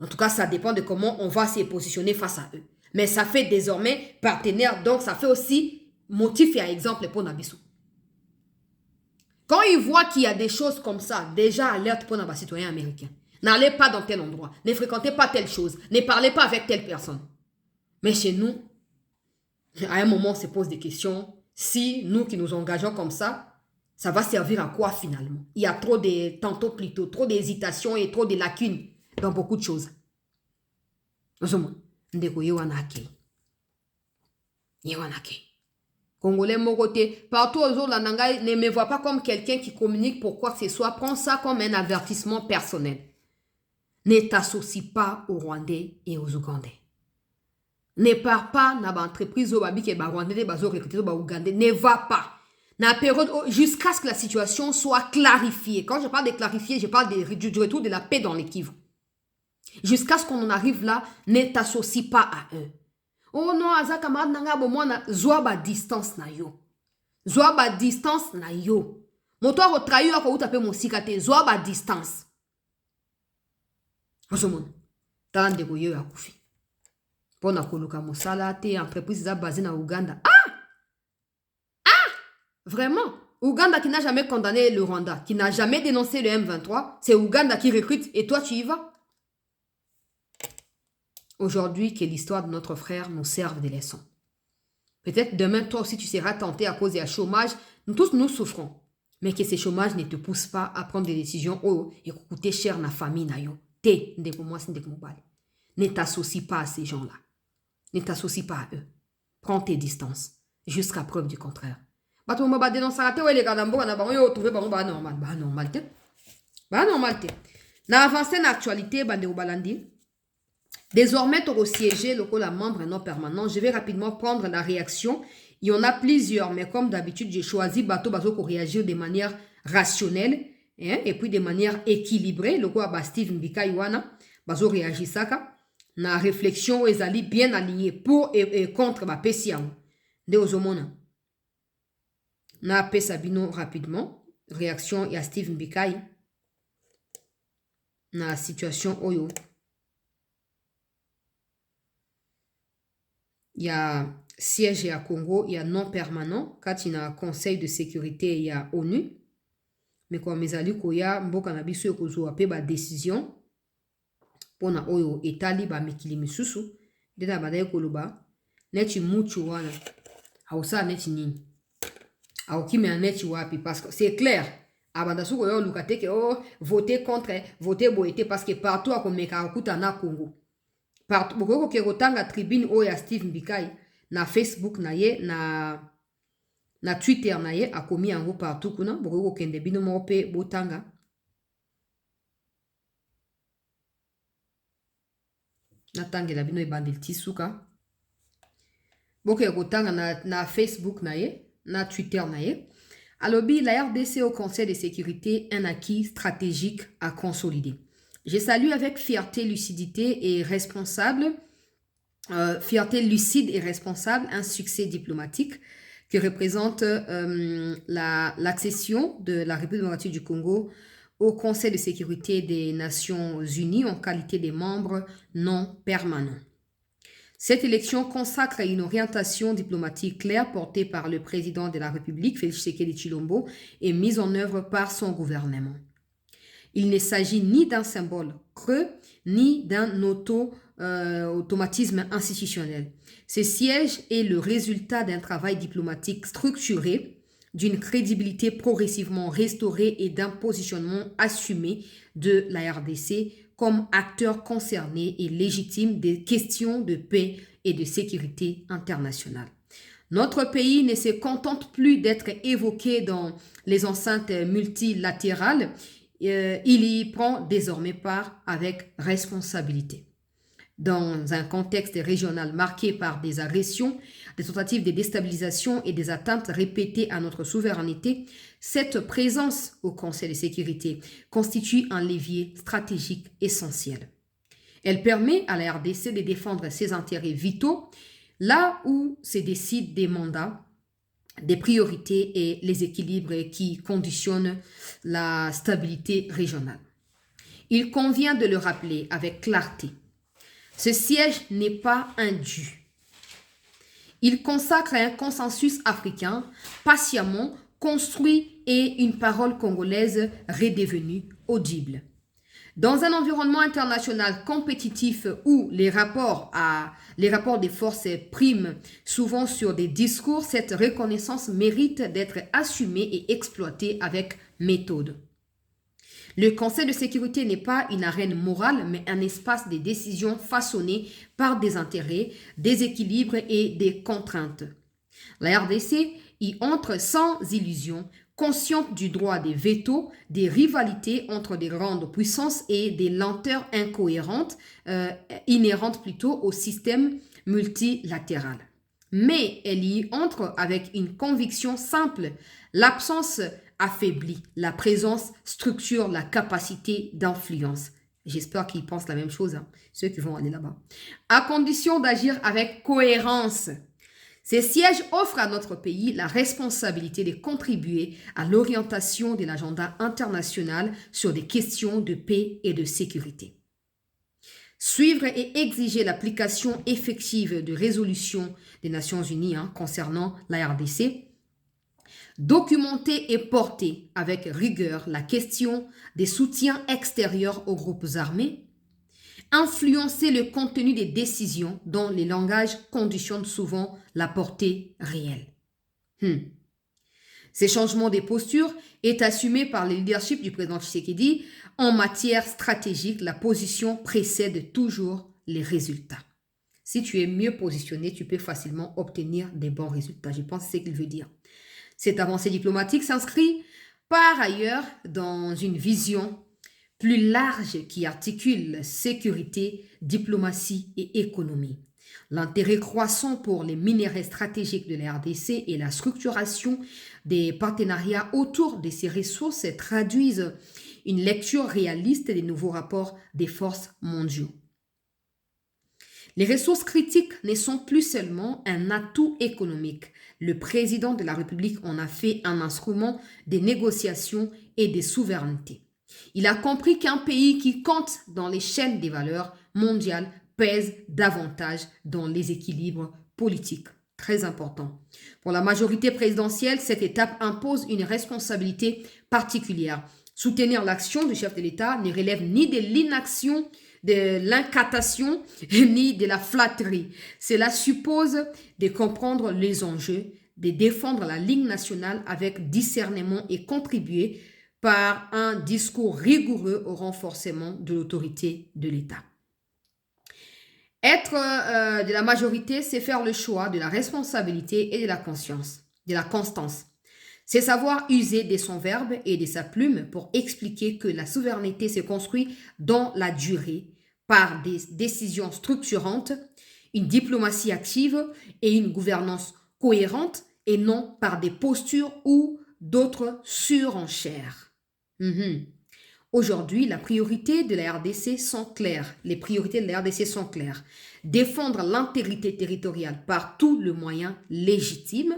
En tout cas, ça dépend de comment on va se positionner face à eux. Mais ça fait désormais partenaire, donc ça fait aussi motif et exemple pour Nabissou. Quand ils voient qu'il y a des choses comme ça, déjà alerte pour nos citoyens américains. N'allez pas dans tel endroit, ne fréquentez pas telle chose, ne parlez pas avec telle personne. Mais chez nous, à un moment, on se pose des questions. Si nous qui nous engageons comme ça va servir à quoi finalement? Il y a trop d'hésitation et trop de lacunes dans beaucoup de choses. Congolais Mokoté, partout aux autres, ne me vois pas comme quelqu'un qui communique pour quoi que ce soit. Prends ça comme un avertissement personnel. Ne t'associe pas aux Rwandais et aux Ougandais. Ne pars pas dans l'entreprise où les Rwandais recrutés aux Ougandais. Ne va pas. Dans la période jusqu'à ce que la situation soit clarifiée. Quand je parle de clarifier, je parle du retour de la paix dans les Kivu. Jusqu'à ce qu'on en arrive là, ne t'associe pas à eux. Oh non, aza camarade nanga bomona zoa distance na yo. Zoa distance na yo. Moto a retrahi ako utape mosika te zoa distance. Osomon. Tande ko yo akufi. Pona koluka mosala te entreprise za basée na Ouganda. Vraiment? Ouganda qui n'a jamais condamné le Rwanda, qui n'a jamais dénoncé le M23, c'est Ouganda qui recrute et toi tu y vas? Aujourd'hui, que l'histoire de notre frère nous serve de leçons. Peut-être demain, toi aussi, tu seras tenté à cause du chômage. Nous tous, nous souffrons. Mais que ce chômage ne te pousse pas à prendre des décisions et coûter cher na famille na yo. Ne t'associe pas à ces gens-là. Ne t'associe pas à eux. Prends tes distances jusqu'à preuve du contraire. Bato mo ba dénoncer te ou les gars d'ambo na bango yo trouver bango ba normal. Ba normal te. Ba normal te. Na avancer na actualité bande ou balandi. Désormais, tu siéger le la membre non permanent. Je vais rapidement prendre la réaction. Il y en a plusieurs, mais comme d'habitude, j'ai choisi Bato Bazo pour réagir de manière rationnelle et puis de manière équilibrée. Le quoi, Steve Mbika Iwana, Bazo réagit ça. Na réflexion, ils allaient bien alignés pour et contre ma Pessiam. De Ozomona. Na Pessabino rapidement. Réaction, il y a Steve Mbika. Na situation Oyo. Il y a siège à Congo, il y a non permanent. Quand il y a conseil de sécurité, il y a ONU. Mais comme mes amis, il y a Mbokanabiso Kozo ape ba décision. Pour na oyo etali ba mikili misusu. Dena badaye koloba. Neti muchu wana. Aosa neti nini. Aokime neti wapi. Parce que c'est clair. Abandasu koyo lukate ke oh voter contre, voter boete. Parce que partout à komeka okuta na Congo. Boko ke rotanga tribune oya Steve Mbikai na Facebook na ye na Twitter na ye akomi yango partout kuna boko kende bino mope botanga na tangela bino ebandel tisuka boko rotanga na Facebook na ye na Twitter na ye alobi la RDC au Conseil de sécurité un acquis stratégique à consolider. Je salue avec fierté, lucidité et responsable, fierté lucide et responsable, un succès diplomatique qui représente l'accession de la République démocratique du Congo au Conseil de sécurité des Nations Unies en qualité de membre non permanent. Cette élection consacre une orientation diplomatique claire portée par le président de la République, Félix Tshisekedi Tshilombo, et mise en œuvre par son gouvernement. Il ne s'agit ni d'un symbole creux, ni d'un automatisme institutionnel. Ce siège est le résultat d'un travail diplomatique structuré, d'une crédibilité progressivement restaurée et d'un positionnement assumé de la RDC comme acteur concerné et légitime des questions de paix et de sécurité internationale. Notre pays ne se contente plus d'être évoqué dans les enceintes multilatérales. Il y prend désormais part avec responsabilité. Dans un contexte régional marqué par des agressions, des tentatives de déstabilisation et des atteintes répétées à notre souveraineté, cette présence au Conseil de sécurité constitue un levier stratégique essentiel. Elle permet à la RDC de défendre ses intérêts vitaux là où se décident des mandats, des priorités et les équilibres qui conditionnent la stabilité régionale. Il convient de le rappeler avec clarté. Ce siège n'est pas un dû. Il consacre un consensus africain patiemment construit et une parole congolaise redevenue audible. Dans un environnement international compétitif où les rapports des forces priment souvent sur des discours, cette reconnaissance mérite d'être assumée et exploitée avec méthode. Le Conseil de sécurité n'est pas une arène morale, mais un espace de décision façonné par des intérêts, des équilibres et des contraintes. La RDC y entre sans illusion, consciente du droit des vétos, des rivalités entre des grandes puissances et des lenteurs incohérentes, inhérentes plutôt au système multilatéral. Mais elle y entre avec une conviction simple, l'absence affaiblit, la présence structure la capacité d'influence. J'espère qu'ils pensent la même chose, hein, ceux qui vont aller là-bas. À condition d'agir avec cohérence. Ces sièges offrent à notre pays la responsabilité de contribuer à l'orientation de l'agenda international sur des questions de paix et de sécurité. Suivre et exiger l'application effective de résolutions des Nations Unies concernant la RDC. Documenter et porter avec rigueur la question des soutiens extérieurs aux groupes armés. Influencer le contenu des décisions dont les langages conditionnent souvent la portée réelle. Ces changements de posture est assumé par le leadership du président Tshisekedi. En matière stratégique, la position précède toujours les résultats. Si tu es mieux positionné, tu peux facilement obtenir des bons résultats. Je pense que c'est ce qu'il veut dire. Cette avancée diplomatique s'inscrit par ailleurs dans une vision plus large qui articule sécurité, diplomatie et économie. L'intérêt croissant pour les minéraux stratégiques de la RDC et la structuration des partenariats autour de ces ressources traduisent une lecture réaliste des nouveaux rapports des forces mondiaux. Les ressources critiques ne sont plus seulement un atout économique. Le président de la République en a fait un instrument de négociation et de souveraineté. Il a compris qu'un pays qui compte dans les chaînes des valeurs mondiales pèse davantage dans les équilibres politiques. Très important. Pour la majorité présidentielle, cette étape impose une responsabilité particulière. Soutenir l'action du chef de l'État ne relève ni de l'inaction, de l'incantation, ni de la flatterie. Cela suppose de comprendre les enjeux, de défendre la ligne nationale avec discernement et contribuer par un discours rigoureux au renforcement de l'autorité de l'État. Être de la majorité, c'est faire le choix de la responsabilité et de la conscience, de la constance. C'est savoir user de son verbe et de sa plume pour expliquer que la souveraineté se construit dans la durée par des décisions structurantes, une diplomatie active et une gouvernance cohérente et non par des postures ou d'autres surenchères. Aujourd'hui, la priorité de la RDC sont claires. Les priorités de la RDC sont claires. Défendre l'intégrité territoriale par tous les moyens légitimes,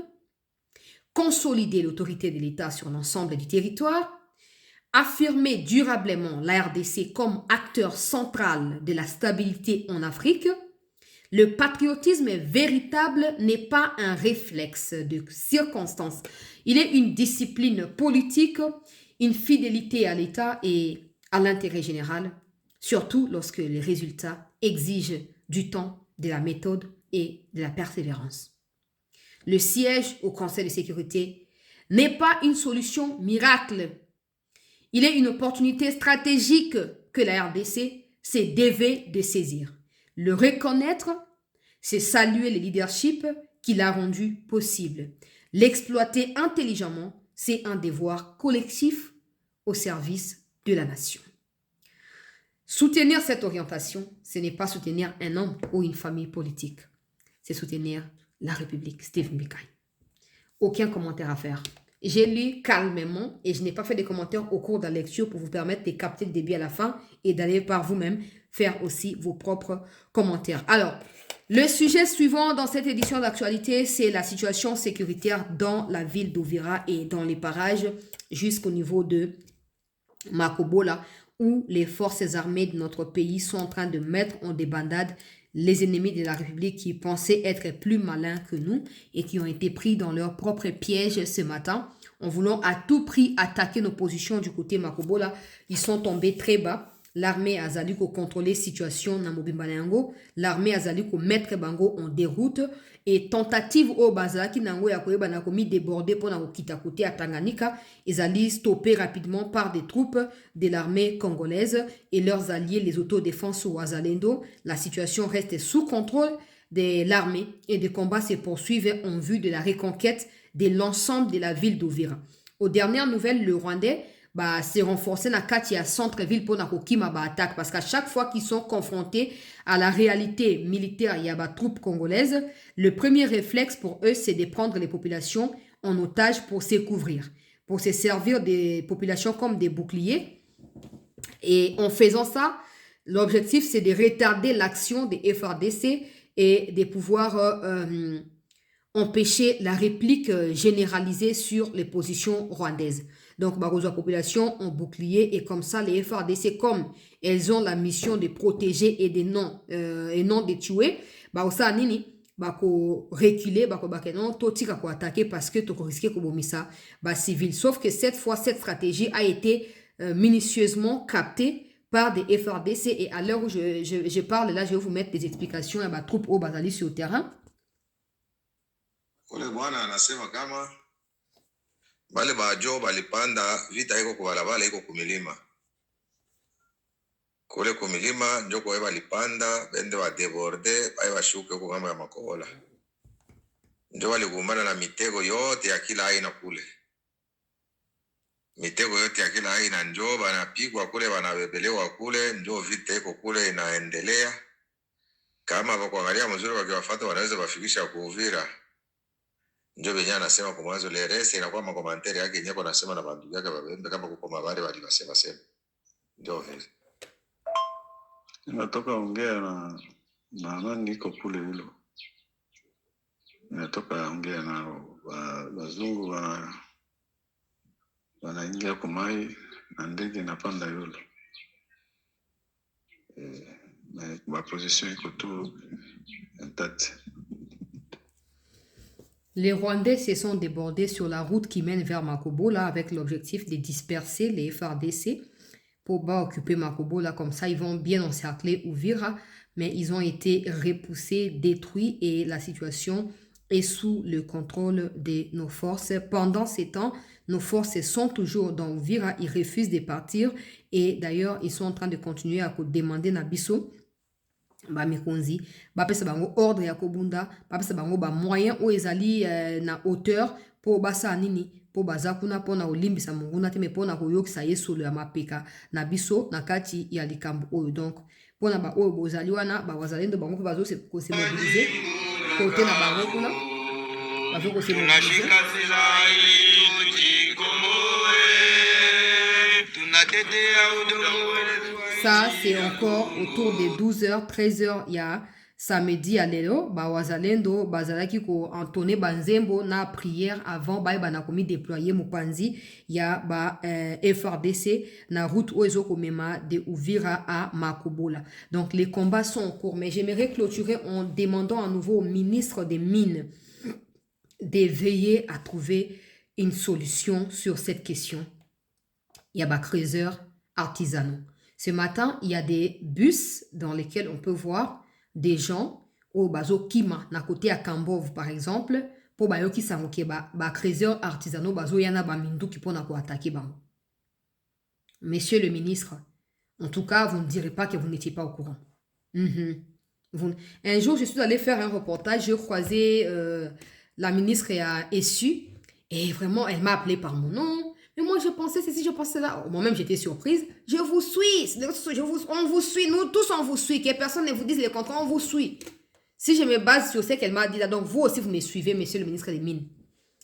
consolider l'autorité de l'État sur l'ensemble du territoire, affirmer durablement la RDC comme acteur central de la stabilité en Afrique. Le patriotisme véritable n'est pas un réflexe de circonstance. Il est une discipline politique, une fidélité à l'État et à l'intérêt général, surtout lorsque les résultats exigent du temps, de la méthode et de la persévérance. Le siège au Conseil de sécurité n'est pas une solution miracle. Il est une opportunité stratégique que la RDC s'est dévée de saisir. Le reconnaître, c'est saluer le leadership qui l'a rendu possible. L'exploiter intelligemment, c'est un devoir collectif au service de la nation. Soutenir cette orientation, ce n'est pas soutenir un homme ou une famille politique. C'est soutenir la République, Steve Mbikai. Aucun commentaire à faire. J'ai lu calmement et je n'ai pas fait de commentaires au cours de la lecture pour vous permettre de capter le débit à la fin et d'aller par vous-même faire aussi vos propres commentaires. Alors, le sujet suivant dans cette édition d'actualité, c'est la situation sécuritaire dans la ville d'Uvira et dans les parages jusqu'au niveau de Makobola, où les forces armées de notre pays sont en train de mettre en débandade les ennemis de la République qui pensaient être plus malins que nous et qui ont été pris dans leur propre piège ce matin en voulant à tout prix attaquer nos positions du côté Makobola. Ils sont tombés très bas. L'armée a zali ko contrôler situation na Mobimba Yango. L'armée a zali ko mettre bango en déroute et tentative au bazaki nango ya koyeba na komi débordé pour na kita côté à Tanganyika. Ils allaient stopper rapidement par des troupes de l'armée congolaise et leurs alliés les autodéfenses ou Wazalendo. La situation reste sous contrôle de l'armée et des combats se poursuivent en vue de la reconquête de l'ensemble de la ville d'Uvira. Aux dernières nouvelles, le Rwandais s'est renforcé dans le centre-ville pour Nakokima attaque parce qu'à chaque fois qu'ils sont confrontés à la réalité militaire, il y a des troupes congolaises, le premier réflexe pour eux, c'est de prendre les populations en otage pour se couvrir, pour se servir des populations comme des boucliers. Et en faisant ça, l'objectif, c'est de retarder l'action des FARDC et de pouvoir empêcher la réplique généralisée sur les positions rwandaises. Donc, la population en bouclier et comme ça, les FARDC, comme elles ont la mission de protéger et non de tuer, ça nini, reculer, non, totika ko attaquer parce que tu risques de bomisa civil. Sauf que cette fois, cette stratégie a été minutieusement captée par des FARDC et à l'heure où je parle, là, je vais vous mettre des explications à troupes au Bazali sur le terrain. Bale bajo balipanda vita iko kubalabala iko kumilima kule kumilima njoko balipanda bende badeborde baye bashuke huko ngambo ya Makobola njo walikumbana na mitego yote ya kila aina kule. Mitego yote ya kila aina, njo banapigwa kule, wanabebelewa kule, njo vita iko kule inaendelea. Kama wakuangalia mzuri wakiwafuata wanaweza wafikisha kuuvira. Njo benye anasema kwa mwanzo le reste inakuwa makomantari yake nyeko nasema na bandu yake babembe kama kuko mabare wali basema sema. Njo vile. Natoka ongea na nani niko kule hilo. Natoka ongea na wazungu wanaingia kumai na ndege inapanda yule. Ma position iko tu intact. Les Rwandais se sont débordés sur la route qui mène vers Makobo là, avec l'objectif de disperser les FARDC pour pas occuper Makobo là, comme ça ils vont bien encercler Uvira, mais ils ont été repoussés, détruits et la situation est sous le contrôle de nos forces. Pendant ces temps, nos forces sont toujours dans Uvira, ils refusent de partir et d'ailleurs ils sont en train de continuer à demander Nabiso ba mikonzi ba pesa bango ordre ya kobunda ba pesa bango ba moyen o ezali na hauteur po basa nini po baza kuna pona olimbisa munguna te me pona koyokisa yesolo ya mapeka na biso na kati ya likambo oyo. Donc pona ba oyo bozali wana ba wazalendo bango pe bazo se mobiliser kote na bango kuna bazo ko se mobiliser. Ça, c'est encore autour de 12h, 13h, il y a samedi à l'élo, ba wazalendo, bazalaki ko entonner banzembo na prière avant ba na komi déployer Mupanzi, il y a ba FRDC na route oezo komema de Uvira à Makobola. Donc les combats sont en cours, mais j'aimerais clôturer en demandant à nouveau au ministre des Mines de veiller à trouver une solution sur cette question. Il y a des creuseurs artisanaux. Ce matin, il y a des bus dans lesquels on peut voir des gens au bazo Kima, na côté à Kambov par exemple, pour bayo ki samoke ba creuseurs artisanaux bazo yana ba mindu qui pona ko attaquer bango. Monsieur le ministre, en tout cas, vous ne direz pas que vous n'étiez pas au courant. Un jour, je suis allée faire un reportage, je croisais la ministre à Essu et vraiment, elle m'a appelé par mon nom. Mais moi, je pensais ceci, je pensais là. Moi-même, j'étais surprise. Je vous suis. On vous suit. Nous tous, on vous suit. Que personne ne vous dise le contraire, on vous suit. Si je me base sur ce qu'elle m'a dit là, donc vous aussi, vous me suivez, monsieur le ministre des Mines.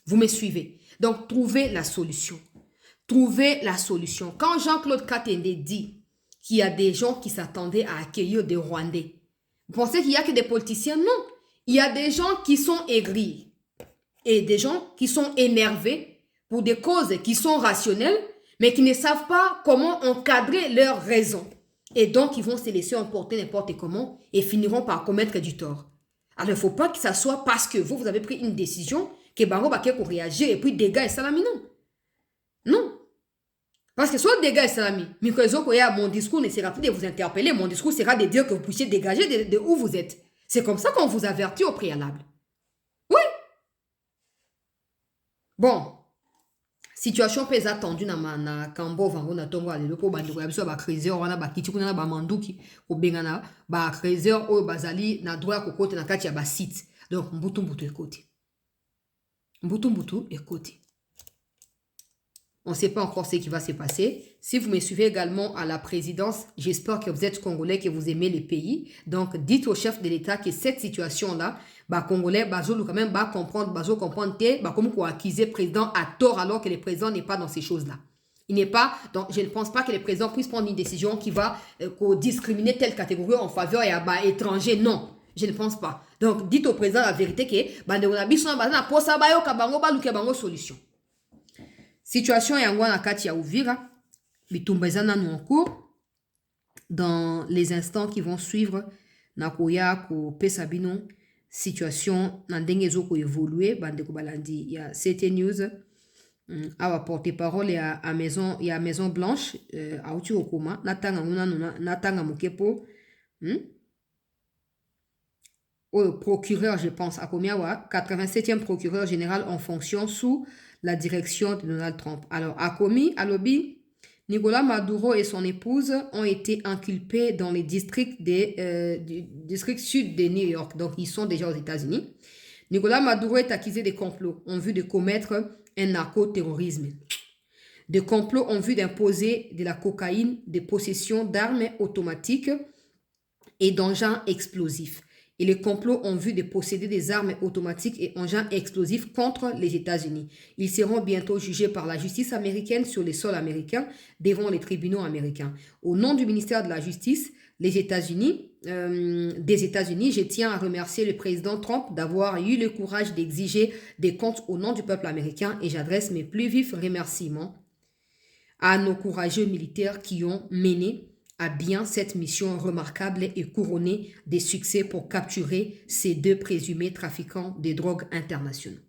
Vous me suivez. Donc, trouvez la solution. Trouvez la solution. Quand Jean-Claude Katende dit qu'il y a des gens qui s'attendaient à accueillir des Rwandais, vous pensez qu'il n'y a que des politiciens? Non. Il y a des gens qui sont aigris et des gens qui sont énervés pour des causes qui sont rationnelles, mais qui ne savent pas comment encadrer leurs raisons. Et donc, ils vont se laisser emporter n'importe comment et finiront par commettre du tort. Alors, il ne faut pas que ça soit parce que vous avez pris une décision que Bango Baké pour réagir et puis dégâts et salami, non. Non. Parce que soit dégâts et salami, mon discours ne sera plus de vous interpeller, mon discours sera de dire que vous puissiez dégager de où vous êtes. C'est comme ça qu'on vous avertit au préalable. Oui. Bon. Situation pesa attendue na kambo vango na tongo alelo po bandiko ya biso ba creuseur wana ba kiti kuna ba manduki ko bengana ba creuseur oyo bazali na droit ko kote na kati ya ba site. Donc mbutu écoute. Mbutu écoute. On ne sait pas encore ce qui va se passer. Si vous me suivez également à la présidence, j'espère que vous êtes Congolais, que vous aimez les pays. Donc, dites au chef de l'État que cette situation-là, Congolais, quand même, comprendre, comme quoi accuser le président à tort alors que le président n'est pas dans ces choses-là. Il n'est pas, donc je ne pense pas que le président puisse prendre une décision qui va discriminer telle catégorie en faveur et à étranger. Non, je ne pense pas. Donc, dites au président la vérité que solution. Situation yango na kati ya Uvira, bitumbezana nous en cours. Dans les instants qui vont suivre, nakoya ko pesabino situation na ndenge zo ko évoluer bande ko balandi ya CT News awa porte-parole ya Maison Blanche auti okoma natanga mokepo au procureur, je pense, à Komiawa, 87e procureur général en fonction sous la direction de Donald Trump. Alors, à Komi, à Lobby, Nicolas Maduro et son épouse ont été inculpés dans les districts du district sud de New York. Donc, ils sont déjà aux États-Unis. Nicolas Maduro est accusé de complots en vue de commettre un narcoterrorisme, de complots en vue d'imposer de la cocaïne, de possession d'armes automatiques et d'engins explosifs, et les complots en vue de posséder des armes automatiques et engins explosifs contre les États-Unis. Ils seront bientôt jugés par la justice américaine sur les sols américains devant les tribunaux américains. Au nom du ministère de la Justice des États-Unis, je tiens à remercier le président Trump d'avoir eu le courage d'exiger des comptes au nom du peuple américain et j'adresse mes plus vifs remerciements à nos courageux militaires qui ont mené à bien cette mission remarquable et couronnée des succès pour capturer ces deux présumés trafiquants de drogues internationaux.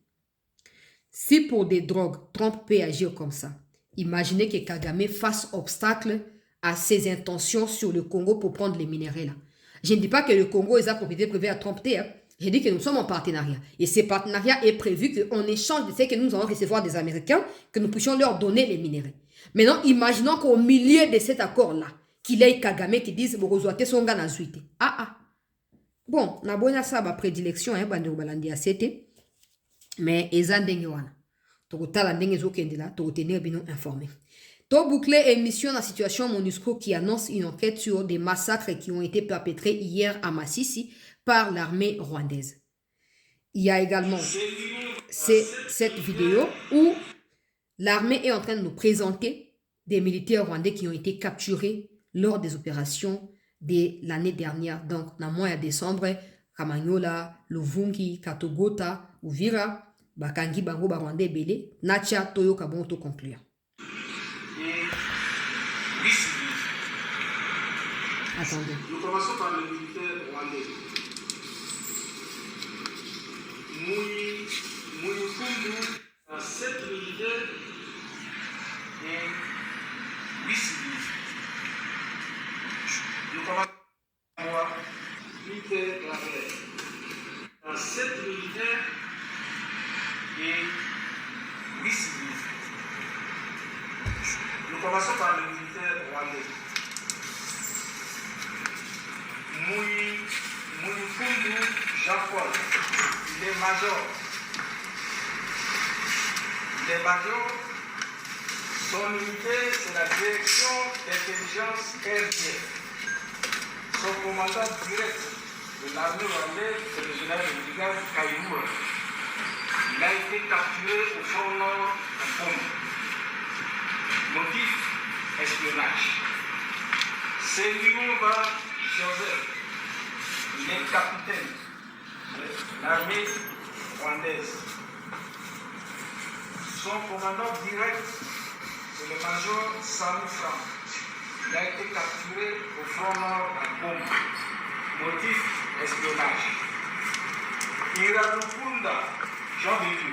Si pour des drogues, Trump peut agir comme ça, imaginez que Kagame fasse obstacle à ses intentions sur le Congo pour prendre les minéraux là. Je ne dis pas que le Congo est sa propriété privée à Trump. Hein. Je dis que nous sommes en partenariat. Et ce partenariat est prévu qu'en échange de ce que nous allons recevoir des Américains, que nous puissions leur donner les minéraux. Maintenant, imaginons qu'au milieu de cet accord-là, qu'il ait Kagame qui dise Borozoate son gars na zuite. Bon, na bonya sa ba prédilection hein bande balandi acete. Mais ezandenge wana. Tokotala ndenge zokende la, tokotenir bino informé. To boucler émission la situation MONUSCO qui annonce une enquête sur des massacres qui ont été perpétrés hier à Massissi par l'armée rwandaise. Il y a également cette vidéo où l'armée est en train de nous présenter des militaires rwandais qui ont été capturés lors des opérations de l'année dernière. Donc, dans le mois de décembre, Kamanyola, Luvungi, Katogota, Uvira, Bakangi, Bango, Rwandais, Bele, Nacha, Toyo, Kabonto, conclure. Attendez. Nous commençons par le militaire rwandais. Mouyikundu a 7 militaires et 8 civils. Nous commençons par militaire rwandais. A 7 militaires et 8 civils. Nous commençons par le militaire rwandais. Mouyikundu Jean-Paul, il est major. Il est major. Son unité, c'est la direction d'intelligence RDF. Son commandant direct de l'armée rwandaise, c'est le général de brigade Kayihura. Il a été capturé au fort nord à Congo. Motif, espionnage. C'est Liouva Joseph. Il est capitaine de l'armée rwandaise. Son commandant direct, c'est le major Sami Frank. Il a été capturé au front nord à Congo. Motif, espionnage. Iradukunda Jean-Bédu,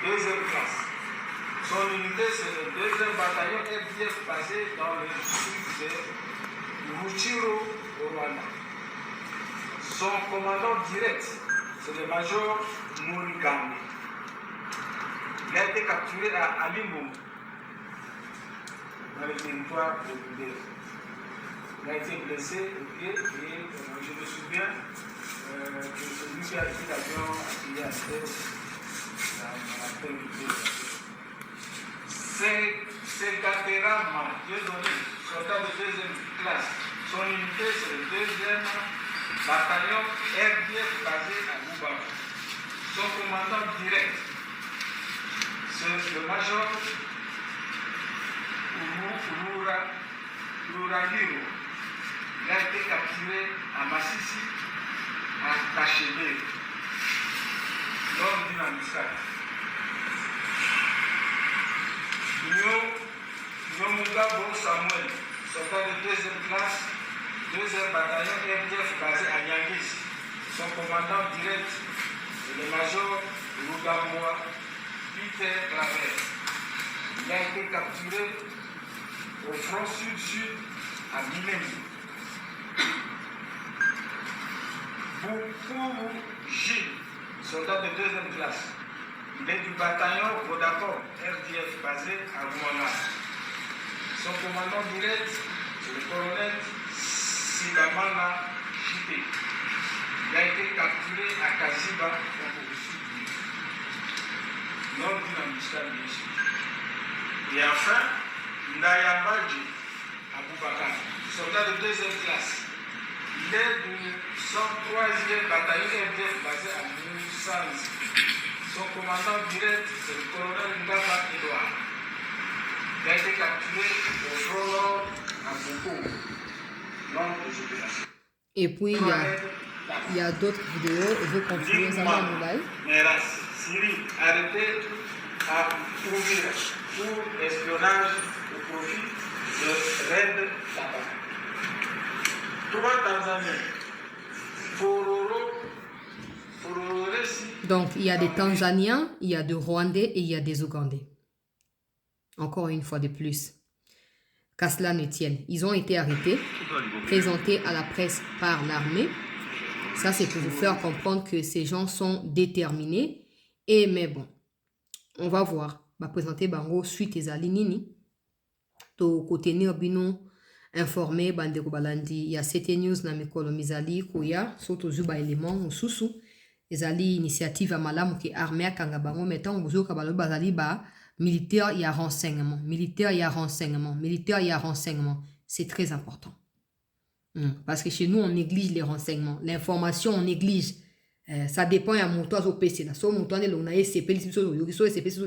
2e classe. Son unité, c'est le 2e bataillon FDF basé dans le sud de Ruchiro au Rwanda. Son commandant direct, c'est le major Mourigane. Il a été capturé à Alimbo, dans le territoire de Boudé. Il a été blessé au pied et je me souviens que celui qui a été l'avion appuyé à terre dans l'après-midi. C'est Gaterama, Dieudonné, soldat de 2e classe. Son unité, c'est le 2e bataillon RDF basé à Gouba. Son commandant direct, c'est le major Luragiro. Il a été capturé à Massissi, à Tachébé, lors d'une embuscade. Nyomugabo Samuel, soldat de 2e classe, 2e bataillon RDF basé à Nyangis. Son commandant direct est le major Rugamboa Peter Claver. Il a été capturé au front sud-sud à Minemi. Boukuru Gilles, soldat de 2e classe. Il est du bataillon Vodacom RDF basé à Rwanda. Son commandant direct est le colonel Sidamana JP. Il a été capturé à Kaziba, donc au sud du nord du Afghanistan, bien sûr. Et enfin, Ndayambaji Aboubakar, soldat de deuxième classe. Il est du 103e bataillon RDF basé à Moussanz. Son commandant direct, c'est le colonel Ngaba Edouard. Il a été capturé au front nord à Boko, lors des opérations. Et puis, il y a d'autres vidéos. Je vais continuer ça dans mon live. Meras, Syrie, arrêté à Trouville pour espionnage au profit de Red Tabac. 3 Tanzaniens, Donc, il y a des Tanzaniens, il y a des Rwandais et il y a des Ougandais. Encore une fois de plus. Qu'à cela ne tienne. Ils ont été arrêtés, présentés à la presse par l'armée. Ça, c'est pour vous faire comprendre que ces gens sont déterminés. Et mais bon, on va voir. On va présenter Bango suite et Zalinini. To côté Nirbino informé Bandeko Balandi. Il y a 7 news na mikolo mizali koya. Surtout zuba élément mususu. Ezali initiative à malamu ki armée à Kangabango mettant bozo kabalo bazali ba militaire il y a renseignement, militaire il y a renseignement, militaire il y a renseignement. C'est très important. Parce que chez nous on néglige les renseignements, l'information on néglige. Ça dépend ya moto au PC là. So moto ne lo na SCP so yo so SCP so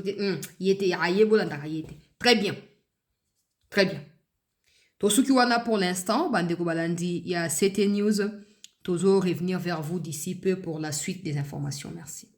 yete ya yebo la yete. Très bien. Très bien. Tout ce qui wana pour l'instant, Bandeko Balandi, il y a 7 news. Toujours revenir vers vous d'ici peu pour la suite des informations. Merci.